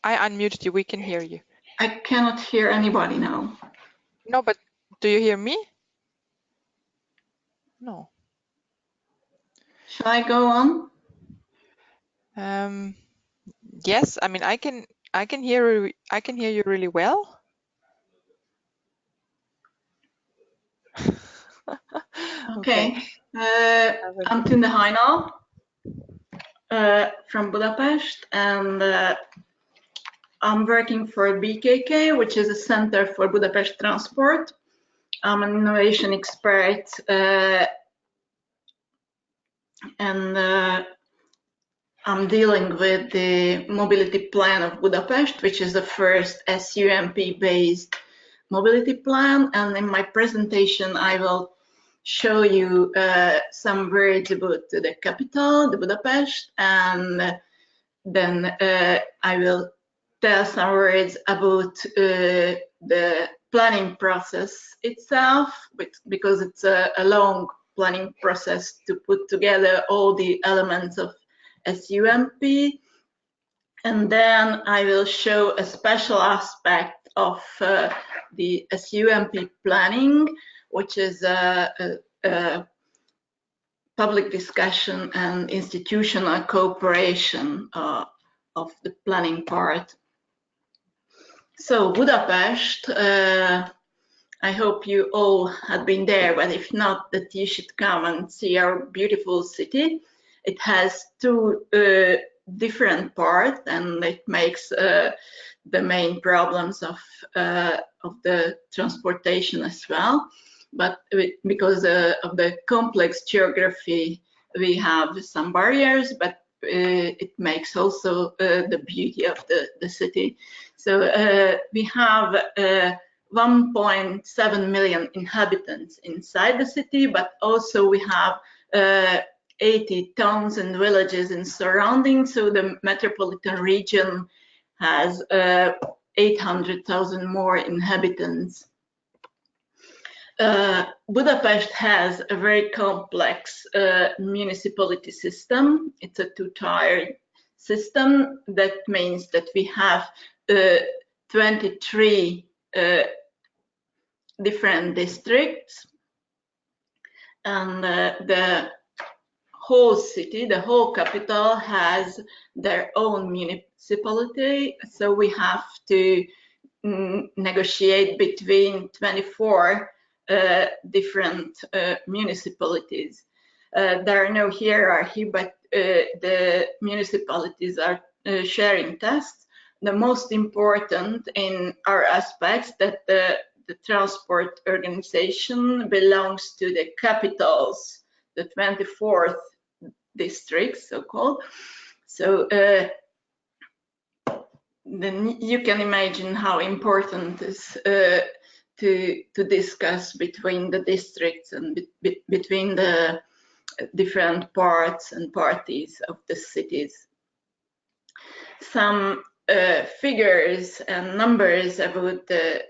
I unmuted you. We can hear you. I cannot hear anybody now. No, but do you hear me? No. Shall I go on? Yes, I mean I can hear you really well. Okay. I'm Tünde Hajnal from Budapest, and I'm working for BKK, which is a Center for Budapest Transport. I'm an innovation expert, and I'm dealing with the mobility plan of Budapest, which is the first SUMP-based mobility plan. And in my presentation, I will show you some words about the capital, the Budapest, and then I will tell some words about the planning process itself, because it's a long planning process to put together all the elements of SUMP. And then I will show a special aspect of the SUMP planning, which is a public discussion and institutional cooperation of the planning part. So Budapest, I hope you all had been there, but if not, that you should come and see our beautiful city. It has two different parts, and it makes the main problems of the transportation as well. But because of the complex geography, we have some barriers, but it makes also the beauty of the city. So we have 1.7 million inhabitants inside the city, but also we have 80 towns and villages in surroundings. So the metropolitan region has 800,000 more inhabitants. Budapest has a very complex municipality system. It's a two-tiered system. That means that we have 23 different districts, and the whole city, the whole capital, has their own municipality. So we have to negotiate between 24 different municipalities. There are no hierarchy, but the municipalities are sharing tasks. The most important in our aspects that the transport organization belongs to the capitals, the 24th districts, so-called. So then you can imagine how important it is to discuss between the districts and between the different parts and parties of the cities. Some figures and numbers about the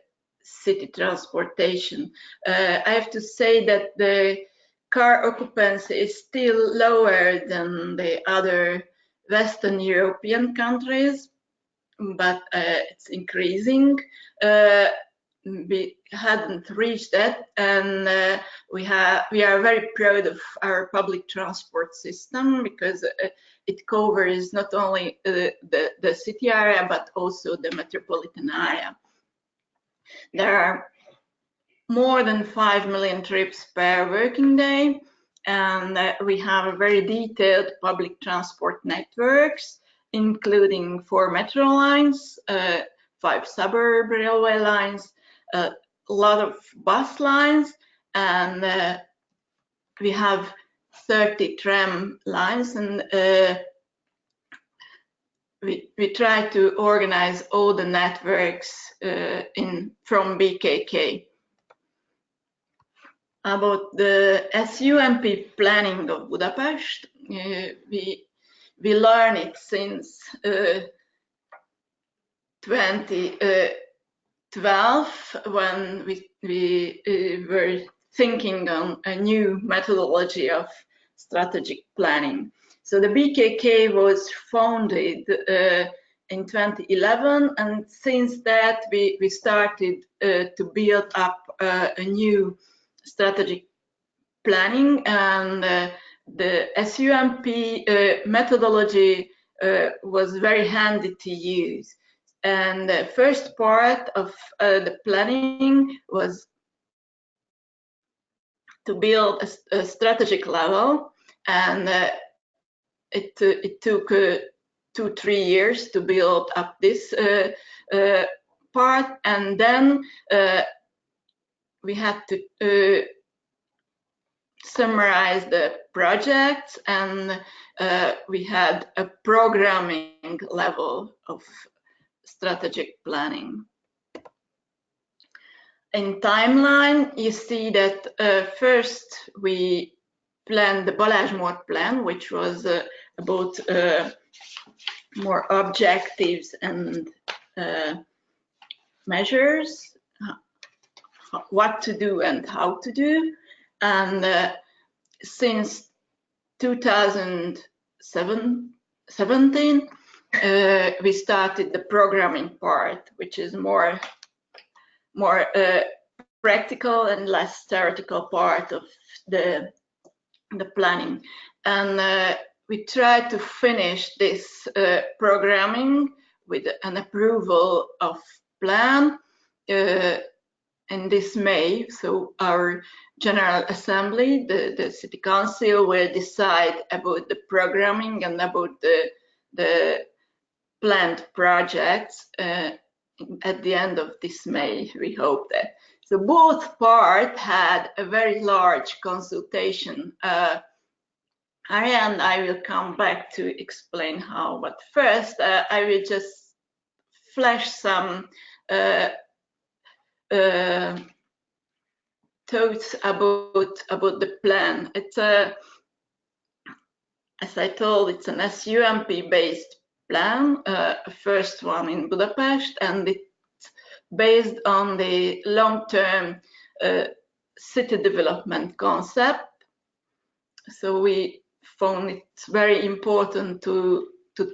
city transportation. I have to say that the car occupancy is still lower than the other Western European countries, but it's increasing. We hadn't reached that, and we are very proud of our public transport system, because it covers not only the city area but also the metropolitan area. There are more than 5 million trips per working day, and we have a very detailed public transport networks, including 4 metro lines, 5 suburb railway lines, a lot of bus lines, and we have 30 tram lines, and we try to organize all the networks from BKK. About the SUMP planning of Budapest, we learn it since 2012, when we were thinking on a new methodology of strategic planning. So the BKK was founded in 2011, and since that we started to build up a new strategic planning, and the SUMP methodology was very handy to use. And the first part of the planning was to build a strategic level, and it took 2-3 years to build up this part, and then we had to summarize the projects, and we had a programming level of strategic planning. In timeline, you see that first we planned the Balázs Mór plan, which was about more objectives and measures, what to do and how to do. And since 2017, we started the programming part, which is more practical and less theoretical part of the planning. And we tried to finish this programming with an approval of plan in this May. So our General Assembly, the City Council, will decide about the programming and about the planned projects at the end of this May, we hope that. So both parts had a very large consultation. And I will come back to explain how, but first I will just flash some thoughts about the plan. It's as I told, it's an SUMP based plan, first one in Budapest, and it's based on the long-term city development concept. So we found it very important to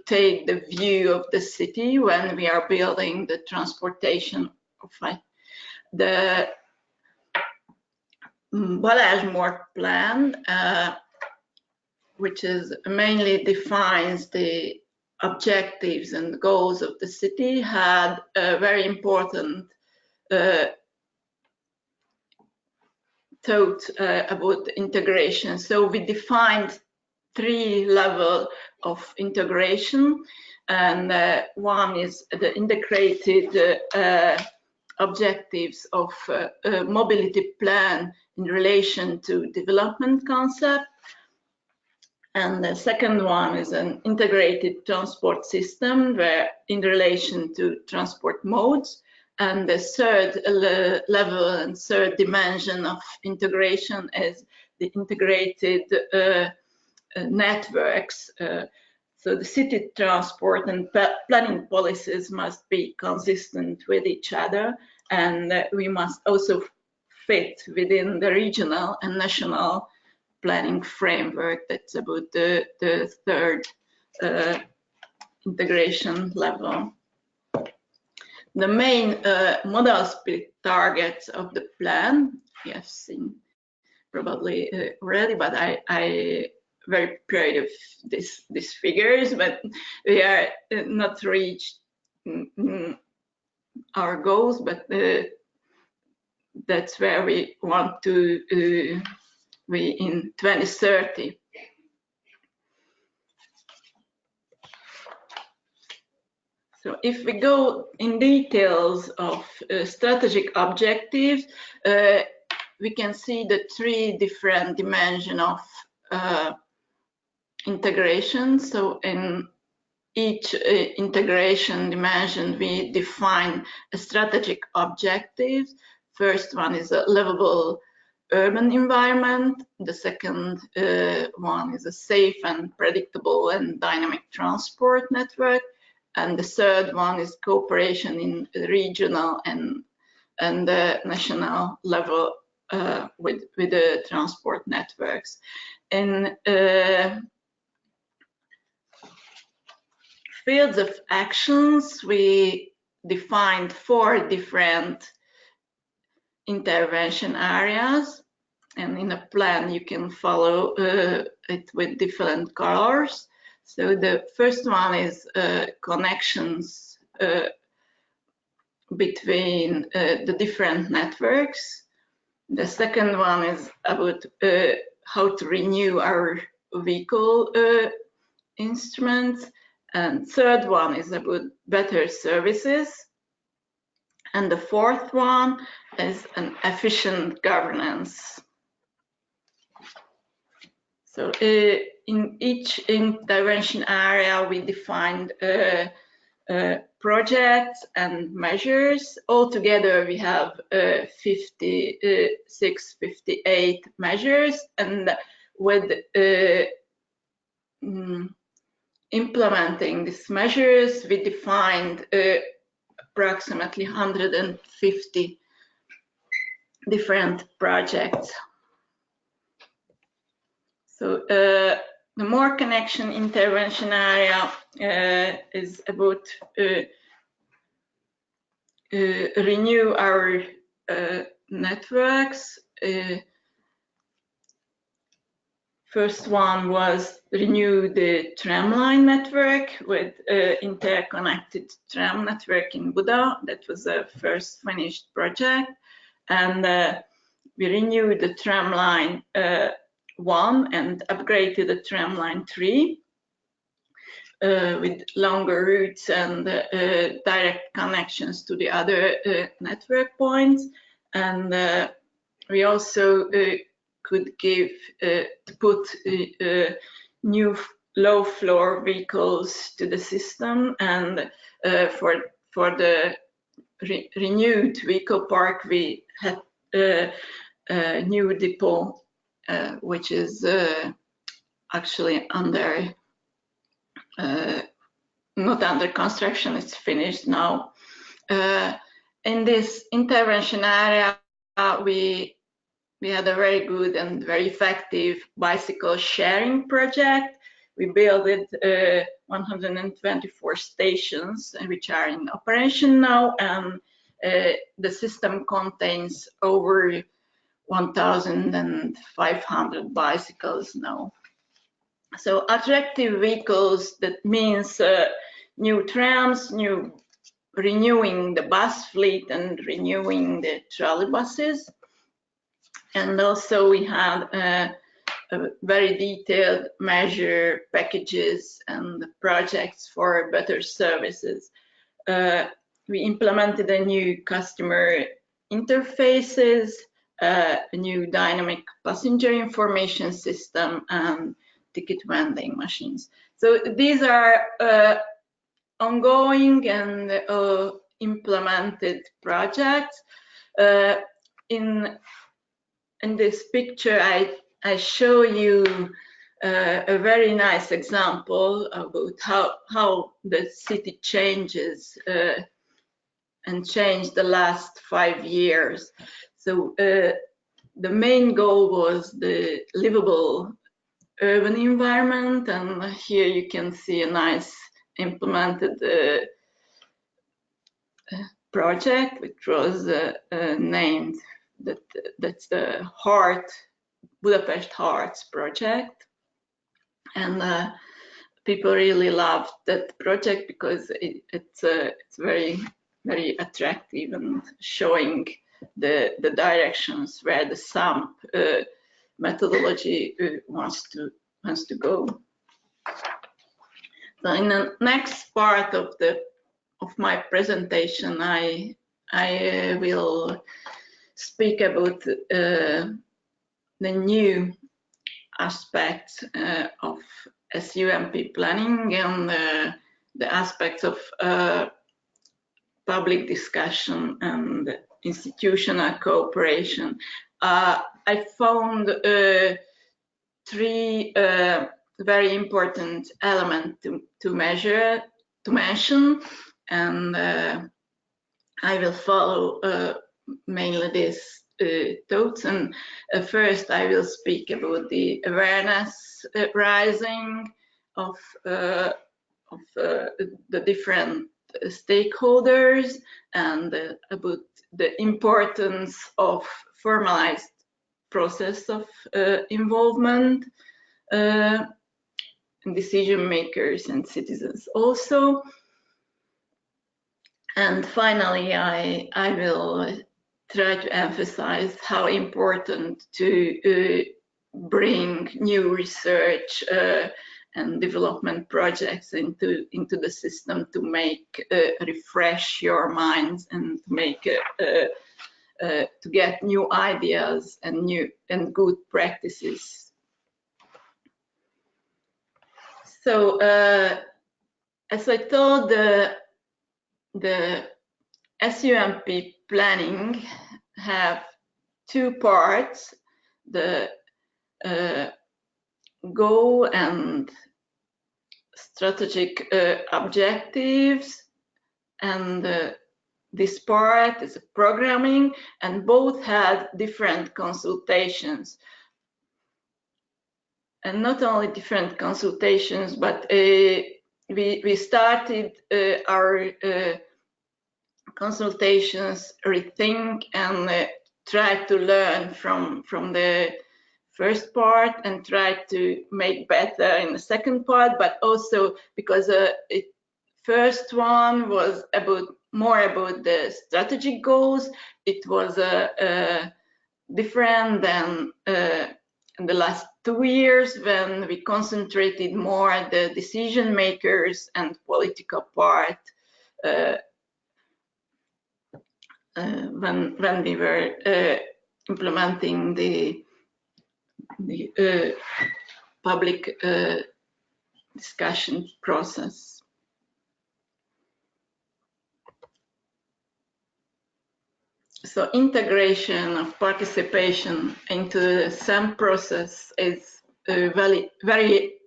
take the view of the city when we are building the transportation of it. The Balázs Mór plan, which is mainly defines the objectives and goals of the city, had a very important thought about the integration. So we defined 3 levels of integration, and one is the integrated objectives of a mobility plan in relation to development concept. And the second one is an integrated transport system where in relation to transport modes. And the third level and third dimension of integration is the integrated networks. So the city transport and planning policies must be consistent with each other, and we must also fit within the regional and national planning framework. That's about the third integration level. The main modal split targets of the plan, you have seen probably already, but I very proud of these figures, but we are not reached our goals, but that's where we want to be in 2030. So if we go in details of strategic objectives, we can see the 3 different dimensions of integration. So in each integration dimension, we define a strategic objective. First one is a livable urban environment. The second one is a safe and predictable and dynamic transport network. And the third one is cooperation in the regional and the national level with the transport networks. In fields of actions, we defined 4 different intervention areas, and in a plan you can follow it with different colors. So the first one is connections between the different networks. The second one is about how to renew our vehicle instruments. And third one is about better services. And the fourth one is an efficient governance. So in each intervention area, we defined projects and measures. Altogether, we have 58 measures, and with implementing these measures, we defined approximately 150 different projects. So the more connection intervention area is about renew our networks. First one was renew the tramline network with interconnected tram network in Buda. That was the first finished project. And we renewed the tramline 1 and upgraded the tramline 3 with longer routes and direct connections to the other network points. And we also could put new low floor vehicles to the system, and for the renewed vehicle park, we had a new depot, which is actually under not under construction, it's finished now. In this intervention area, we had a very good and very effective bicycle sharing project. We built 124 stations which are in operation now, and the system contains over 1,500 bicycles now. So attractive vehicles, that means new trams, renewing the bus fleet and renewing the trolley buses. And also we had a very detailed measure packages and projects for better services. We implemented a new customer interfaces, a new dynamic passenger information system, and ticket vending machines. So these are ongoing and implemented projects. In this picture, I show you a very nice example about how the city changes and changed the last 5 years. So the main goal was the livable urban environment, and here you can see a nice implemented project, which was named that's the Budapest Hearts project, and people really loved that project because it's very attractive and showing the directions where the SUMP methodology wants to go. So in the next part of my presentation, I will speak about the new aspects of SUMP planning and the aspects of public discussion and institutional cooperation. I found 3 very important elements to mention, and I will follow mainly these thoughts. And first, I will speak about the awareness rising of the different stakeholders, and about the importance of formalized process of involvement decision makers and citizens also. And finally, I will try to emphasize how important to bring new research and development projects into the system to make refresh your minds and to make to get new ideas and good practices. So as I told, the SUMP planning have two parts: the goal and strategic objectives, and this part is programming, and both had different consultations. And not only different consultations, but we started our consultations, rethink, and try to learn from the first part and try to make better in the second part, but also because first one was more about the strategic goals. It was different than in the last 2 years, when we concentrated more on the decision makers and political part, when we were implementing the public discussion process. So integration of participation into the SUMP process is a very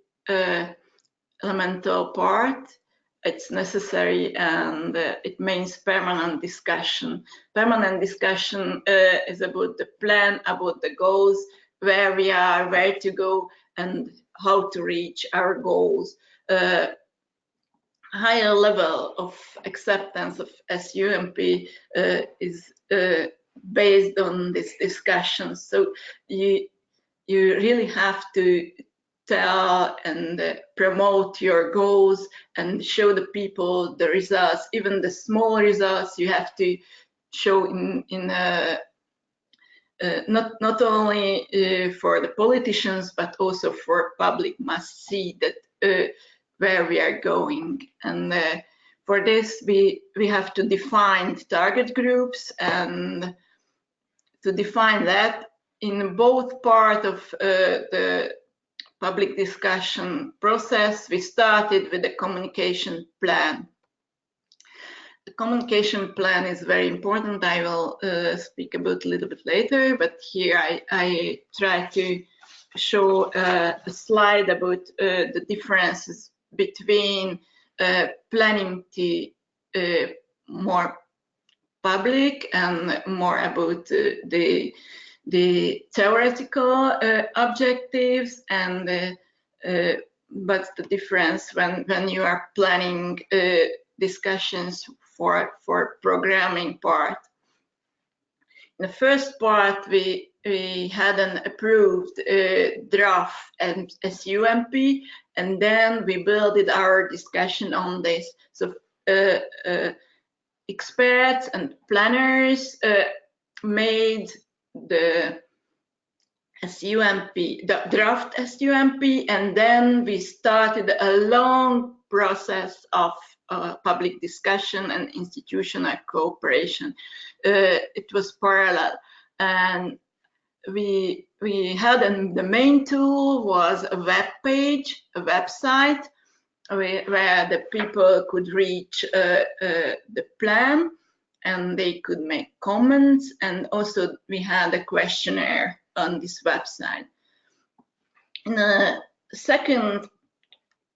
elemental part. It's necessary, and it means permanent discussion. Permanent discussion is about the plan, about the goals, where we are, where to go, and how to reach our goals. Higher level of acceptance of SUMP is based on this discussion. So you really have to tell and promote your goals and show the people the results, even the small results. You have to show not only for the politicians, but also for public must see that where we are going. And for this, we have to define target groups, and to define that in both part of the public discussion process, we started with the communication plan. The communication plan is very important. I will speak about a little bit later, but here I try to show a slide about the differences between planning to more public and more about the theoretical objectives, and but the difference when you are planning discussions for programming part. In the first part, we had an approved draft and SUMP, and then we built our discussion on this. So experts and planners made the SUMP, the draft SUMP, and then we started a long process of public discussion and institutional cooperation. It was parallel, and we had the main tool was a web page, a website where the people could reach the plan, and they could make comments, and also we had a questionnaire on this website. In the second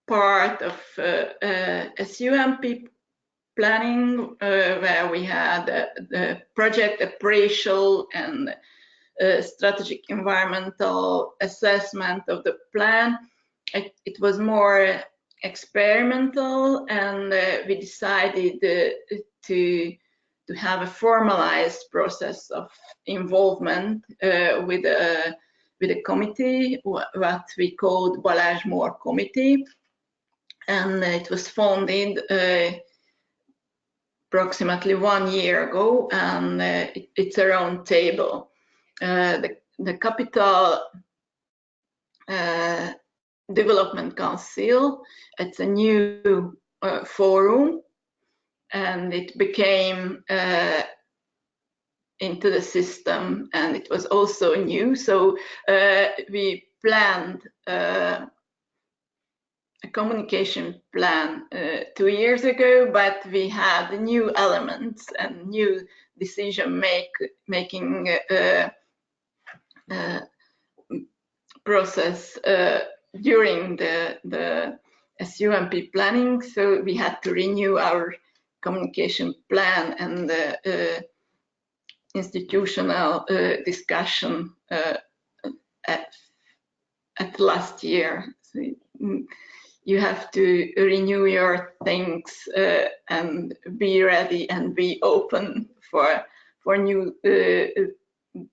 part of SUMP planning, where we had the project appraisal and strategic environmental assessment of the plan, it was more experimental, and we decided to have a formalized process of involvement with a committee, what we called Balázs Mór Committee, and it was founded approximately 1 year ago, and it's a round table. The Capital Development Council, it's a new forum, and it became into the system, and it was also new. So we planned a communication plan 2 years ago, but we had new elements and new decision-making process during the SUMP planning, so we had to renew our communication plan and the institutional discussion at last year. So you have to renew your things and be ready and be open for new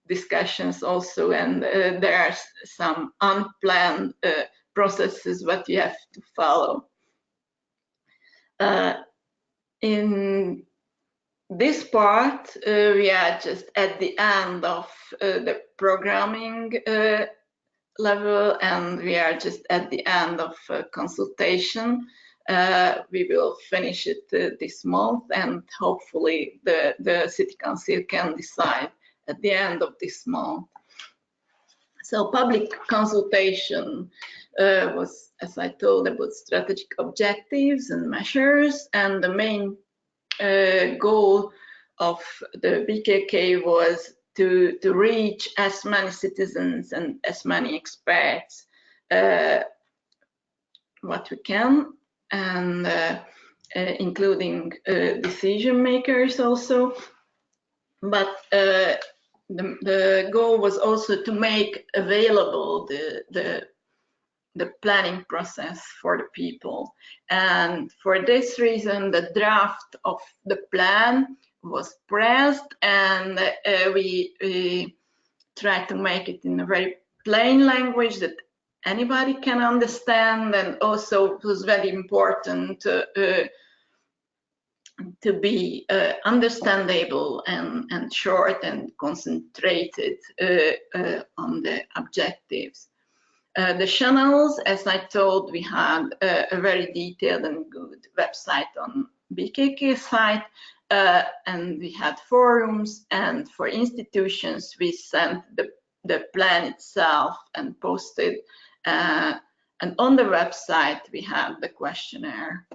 discussions also, and there are some unplanned processes that you have to follow. In this part, we are just at the end of the programming level, and we are just at the end of consultation. We will finish it this month, and hopefully the City Council can decide at the end of this month. So public consultation was, as I told, about strategic objectives and measures, and the main goal of the BKK was to reach as many citizens and as many experts what we can, and including decision makers also. But the goal was also to make available the planning process for the people. And for this reason, the draft of the plan was pressed, and we tried to make it in a very plain language that anybody can understand, and also it was very important to be understandable and short and concentrated on the objectives. The channels, as I told, we had a very detailed and good website on BKK site, and we had forums, and for institutions we sent the plan itself and posted, and on the website we have the questionnaire.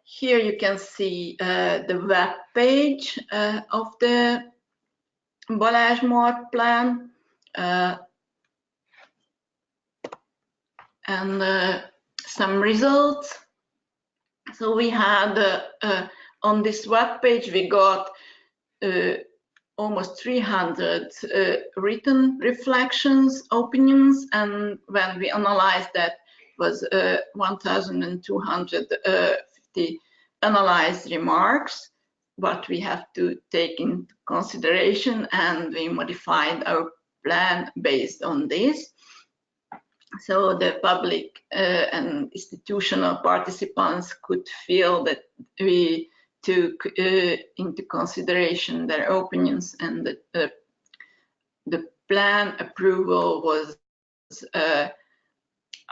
Here you can see the web page of the Balázs Mort plan. And some results. So we had on this web page we got almost 300 written reflections, opinions, and when we analyzed that, it was 1,250 analyzed remarks, what we have to take into consideration, and we modified our plan based on this. So the public and institutional participants could feel that we took into consideration their opinions, and that the plan approval was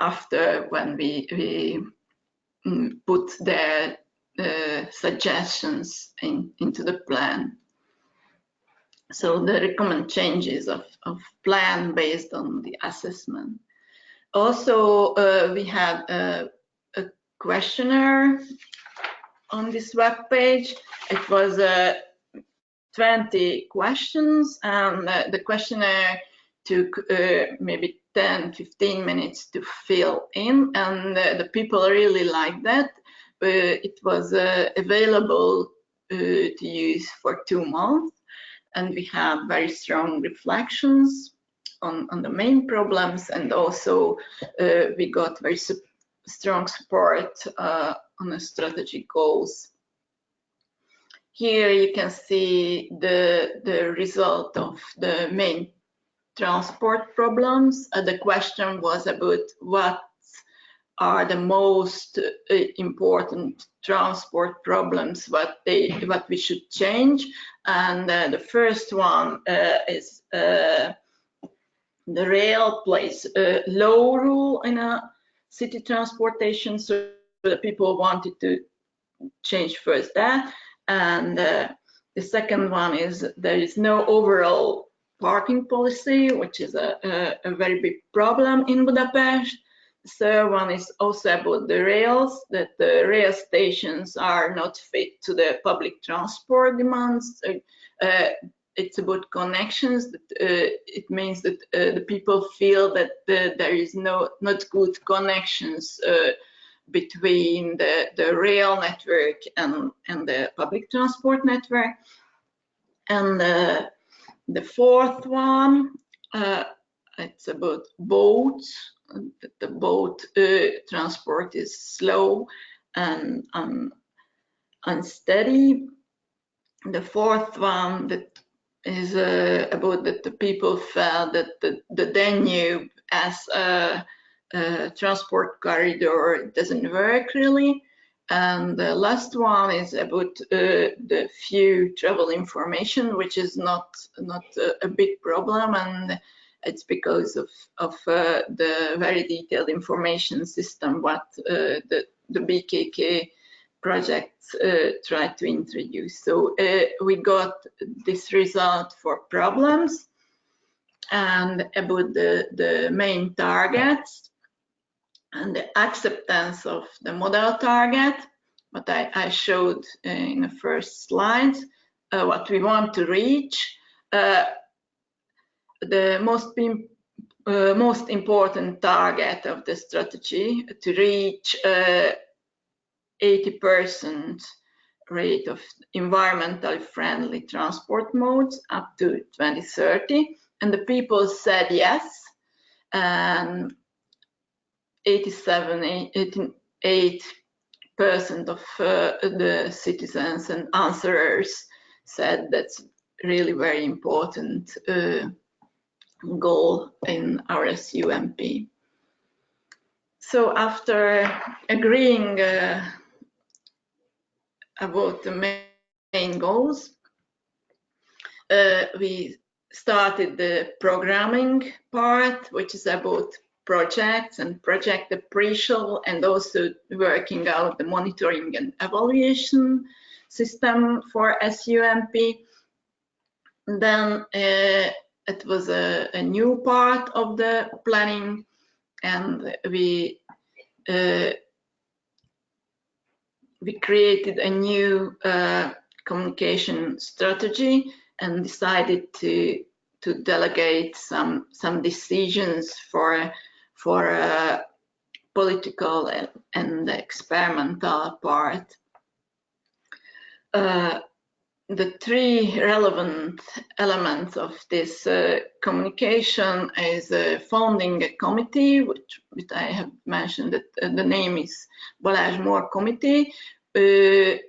after when we put their suggestions into the plan. So they recommend changes of plan based on the assessment. Also, we had a questionnaire on this web page. It was 20 questions, and the questionnaire took maybe 10-15 minutes to fill in, and the people really liked that. It was available to use for 2 months, and we have very strong reflections on the main problems, and also we got very strong support on the strategic goals. Here you can see the result of the main transport problems. The question was about what are the most important transport problems, what we should change, and the first one is the rail plays a low role in a city transportation, so the people wanted to change first that, and the second one is there is no overall parking policy, which is a very big problem in Budapest. third one is also about the rails, that the rail stations are not fit to the public transport demands. It's about connections. That, it means that the people feel that there is not good connections between the rail network and the public transport network. And the fourth one, it's about boats. The boat transport is slow and unsteady. The fourth one that is about that the people felt that the Danube as a transport corridor doesn't work really. And the last one is about the few travel information, which is not a big problem, and it's because of the very detailed information system what the BKK project tried to introduce. So we got this result for problems and about the main targets and the acceptance of the model target, what I showed in the first slide, what we want to reach. The most important target of the strategy to reach 80% rate of environmentally friendly transport modes up to 2030, and the people said yes, and 88% of the citizens and answerers said that's really very important goal in our SUMP. So after agreeing about the main goals, we started the programming part, which is about projects and project appraisal, and also working out the monitoring and evaluation system for SUMP. Then it was a new part of the planning, and we created a new communication strategy and decided to delegate some decisions for political and experimental part. The three relevant elements of this communication is founding a committee, which I have mentioned that the name is Balázs Mór Committee. There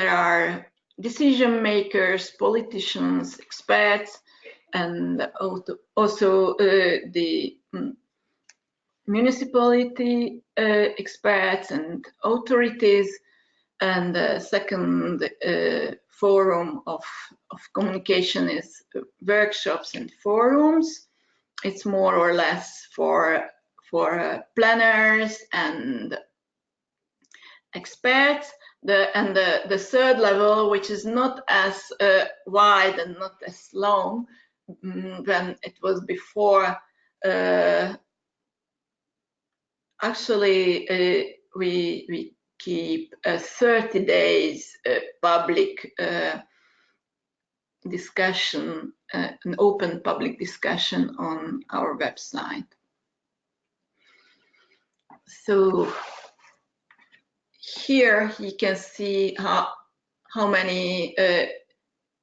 are decision makers, politicians, experts, and also the municipality experts and authorities. And the second forum of communication is workshops and forums. It's more or less for planners and experts. The third level, which is not as wide and not as long when it was before, actually we keep 30 days public discussion, an open public discussion on our website. So here you can see how many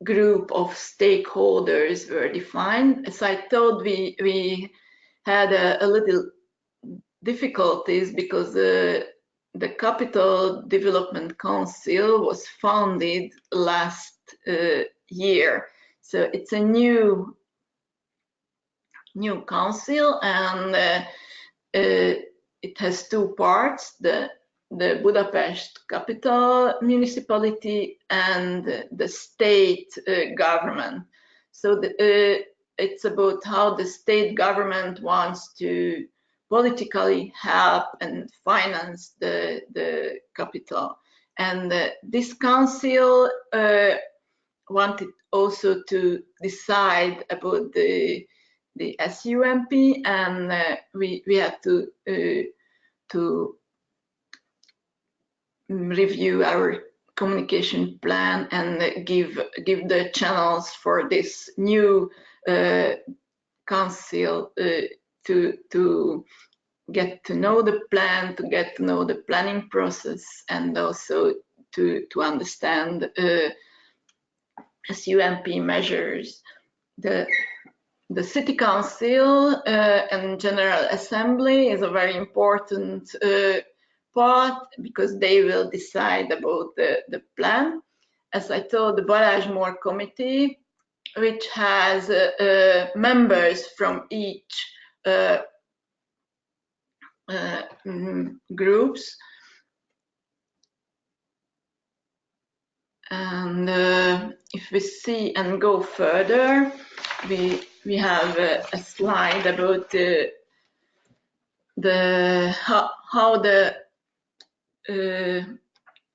group of stakeholders were defined. As I told, we had a little difficulties because the Capital Development Council was founded last year. So it's a new council, and it has two parts, the Budapest capital municipality and the state government. So it's about how the state government wants to politically help and finance the capital. And this council wanted also to decide about the the SUMP, and we had to review our communication plan and give the channels for this new council to get to know the plan, to get to know the planning process, and also to understand SUMP measures. The City Council and General Assembly is a very important part, because they will decide about the plan. As I told, the Balázs-Mór Committee, which has members from each groups, and if we see and go further, we have a slide about how the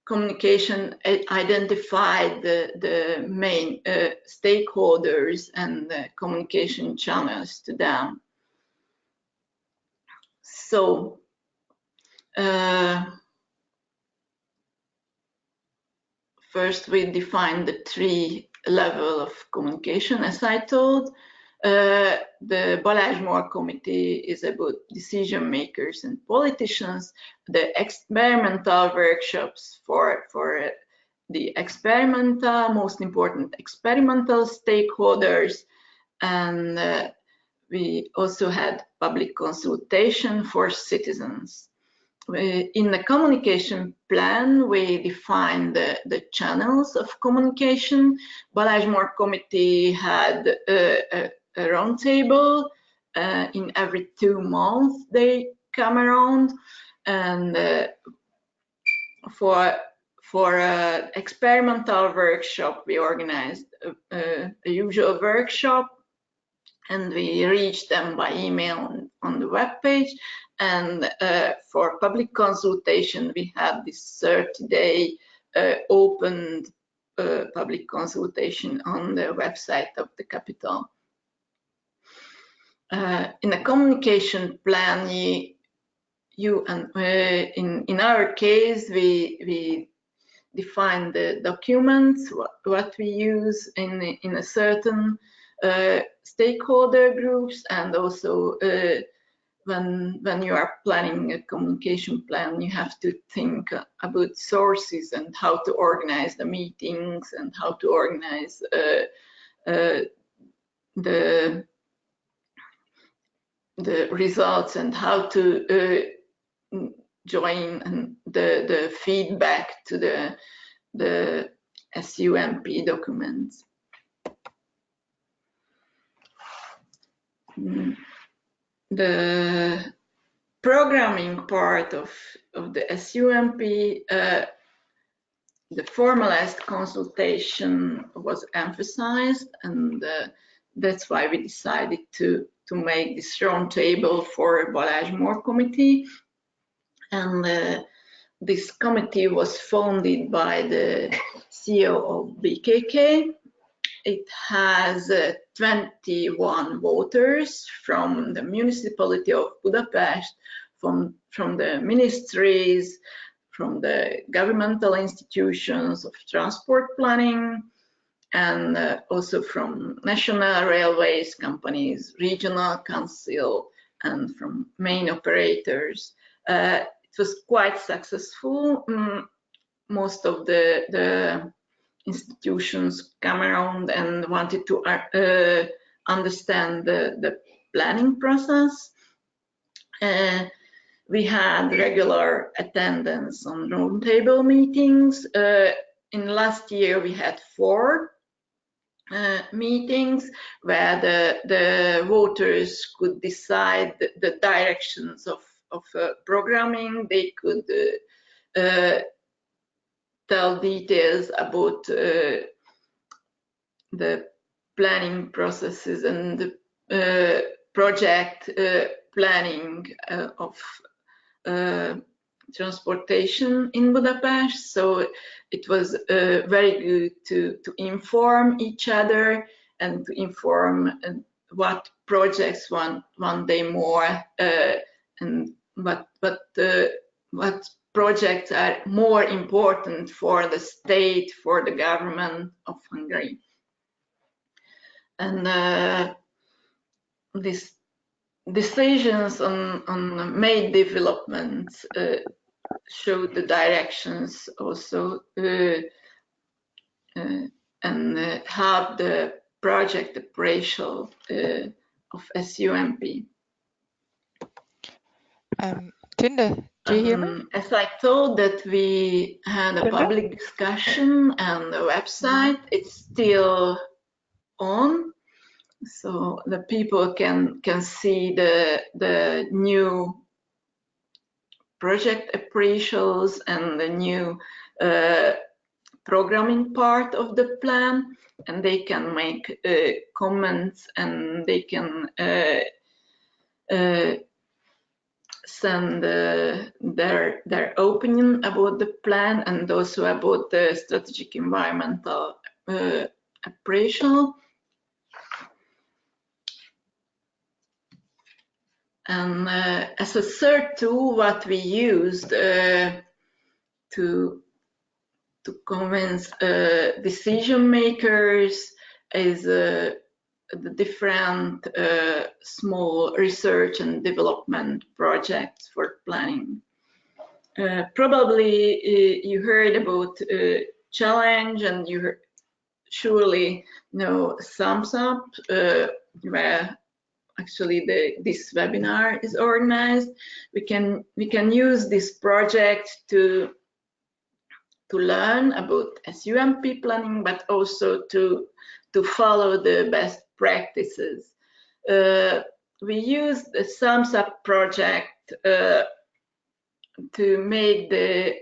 communication identified the main stakeholders and the communication channels to them. So first we defined the 3 levels of communication, as I told. The Balázs-Mór Committee is about decision makers and politicians. The experimental workshops for the most important experimental stakeholders, and we also had public consultation for citizens. In the communication plan, we defined the channels of communication. Balázs-Mór Committee had a roundtable in every 2 months. They come around, and for experimental workshop, we organized a usual workshop, and we reached them by email on the web page. And for public consultation, we had this 30-day open public consultation on the website of the capital. In the communication plan, in our case, we define the documents, what we use in a certain stakeholder groups, and also when you are planning a communication plan, you have to think about sources and how to organize the meetings and how to organize the results, and how to join the feedback to the SUMP documents. The programming part of the SUMP, the formalized consultation was emphasized, and that's why we decided to make this roundtable for Balázs-Mór Committee. And this committee was founded by the CEO of BKK. It has 21 voters from the municipality of Budapest, from the ministries, from the governmental institutions of transport planning, and also from national railways companies, regional council, and from main operators. It was quite successful. Most of the institutions come around and wanted to understand the planning process. We had regular attendance on roundtable meetings. In last year, we had 4 meetings where the voters could decide the directions of programming. They could tell details about the planning processes and the project planning of transportation in Budapest. So it was very good to inform each other and to inform what projects one day more, and what projects are more important for the state, for the government of Hungary. And these decisions on made developments show the directions also, and help the project appraisal of SUMP. Tünde, do you hear me? As I told that we had a public discussion and the website, it's still on, so the people can see the new project appraisals and the new programming part of the plan, and they can make comments, and they can send their opinion about the plan and also about the strategic environmental appraisal. And as a third tool, what we used to convince decision makers is the different small research and development projects for planning. Probably you heard about challenge, and you surely know SUMPs-Up, where actually this webinar is organized. We can use this project to learn about SUMP planning, but also to follow the best practices. We used the SUMPs-Up project to make the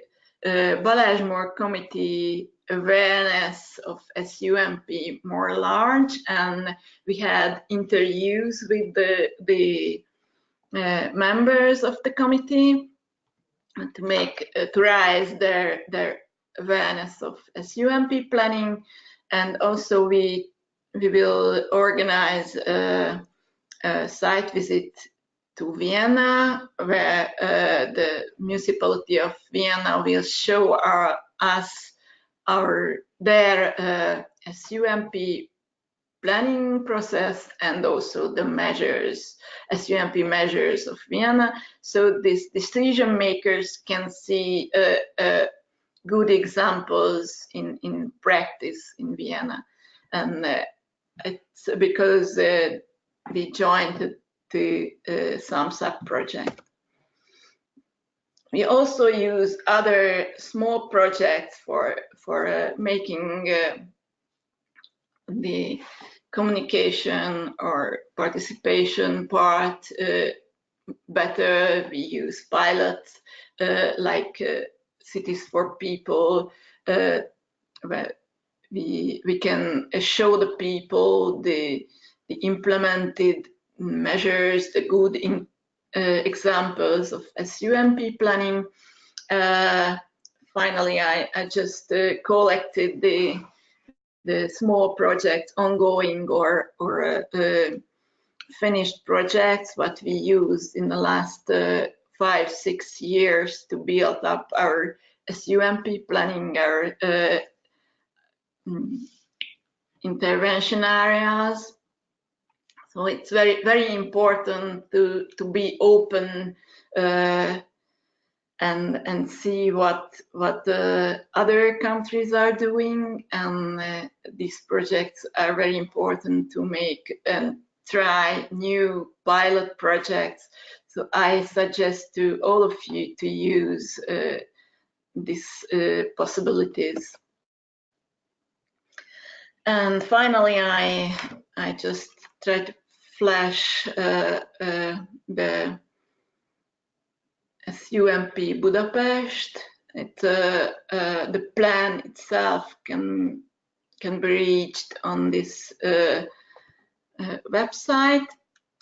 Balázs Mór Committee awareness of SUMP more large, and we had interviews with the members of the committee to raise their awareness of SUMP planning. And also we will organize a site visit to Vienna, where the municipality of Vienna will show us their SUMP planning process and also the measures, SUMP measures of Vienna, so these decision makers can see good examples in practice in Vienna. And it's because we joined the SUMPs-Up project. We also use other small projects for making the communication or participation part better. We use pilots like Cities for People, where we can show the people the implemented measures, the good examples of SUMP planning. Finally, I just collected the small projects, ongoing or finished projects, what we used in the last 5-6 years to build up our SUMP planning, our intervention areas. So it's very important to be open and see what the other countries are doing, and these projects are very important to make and try new pilot projects. So I suggest to all of you to use these possibilities. And finally, I just try to flash the SUMP Budapest. The plan itself can be reached on this website.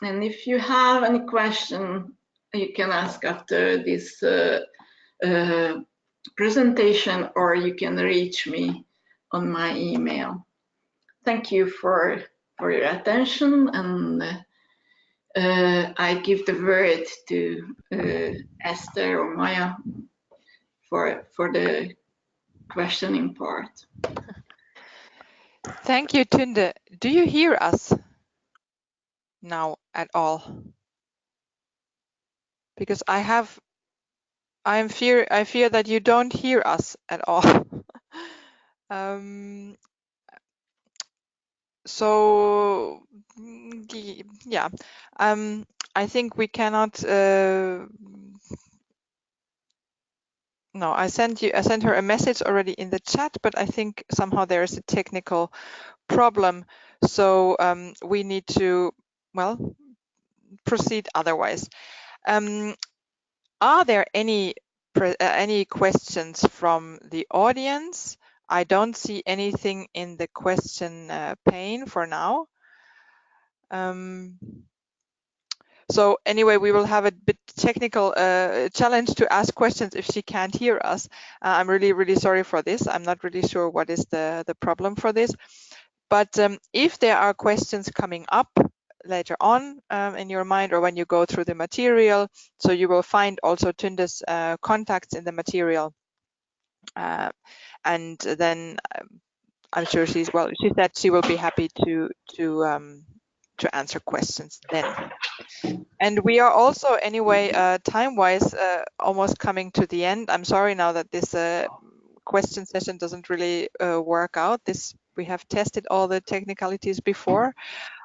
And if you have any question, you can ask after this presentation, or you can reach me on my email. Thank you for for your attention, and I give the word to Esther or Maya for the questioning part. Thank you, Tünde. Do you hear us now at all? Because I fear that you don't hear us at all. So yeah, I think we cannot. No, I sent her a message already in the chat, but I think somehow there is a technical problem. So we need to, well, proceed otherwise. Are there any questions from the audience? I don't see anything in the question pane for now. So anyway, we will have a bit technical challenge to ask questions if she can't hear us. I'm really sorry for this. I'm not really sure what is the problem for this. But if there are questions coming up later on in your mind, or when you go through the material, so you will find also Tünde's contacts in the material. And then I'm sure she said she will be happy to answer questions then. And we are also anyway time-wise almost coming to the end. I'm sorry now that this question session doesn't really work out. We have tested all the technicalities before,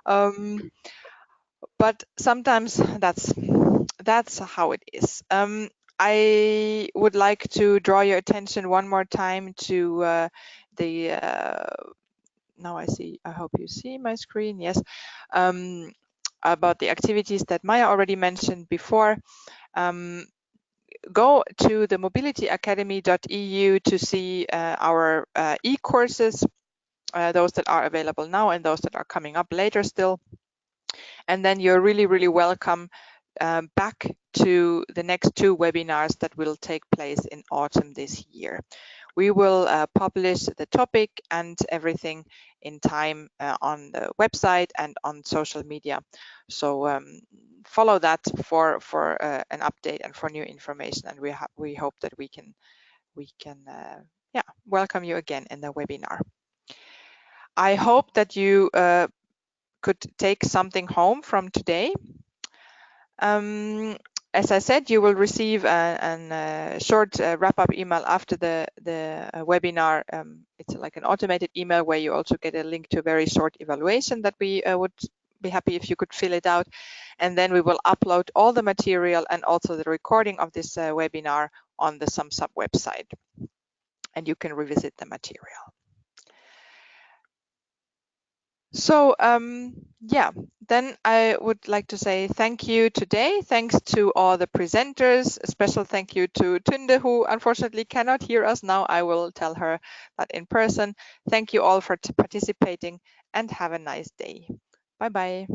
but sometimes that's how it is. I would like to draw your attention one more time to now I hope you see my screen. Yes. About the activities that Maya already mentioned before. Go to the mobilityacademy.eu to see our e-courses, those that are available now and those that are coming up later still. And then you're really welcome back to the next 2 webinars that will take place in autumn this year. We will publish the topic and everything in time on the website and on social media. So follow that for an update and for new information. And we hope that we can welcome you again in the webinar. I hope that you could take something home from today. As I said, you will receive a short wrap-up email after the webinar. It's like an automated email where you also get a link to a very short evaluation that we would be happy if you could fill it out. And then we will upload all the material and also the recording of this webinar on the SUMPs-Up website. And you can revisit the material. So yeah, then I would like to say thank you today. Thanks to all the presenters. A special thank you to Tünde, who unfortunately cannot hear us now. I will tell her that in person. Thank you all for participating and have a nice day. Bye-bye.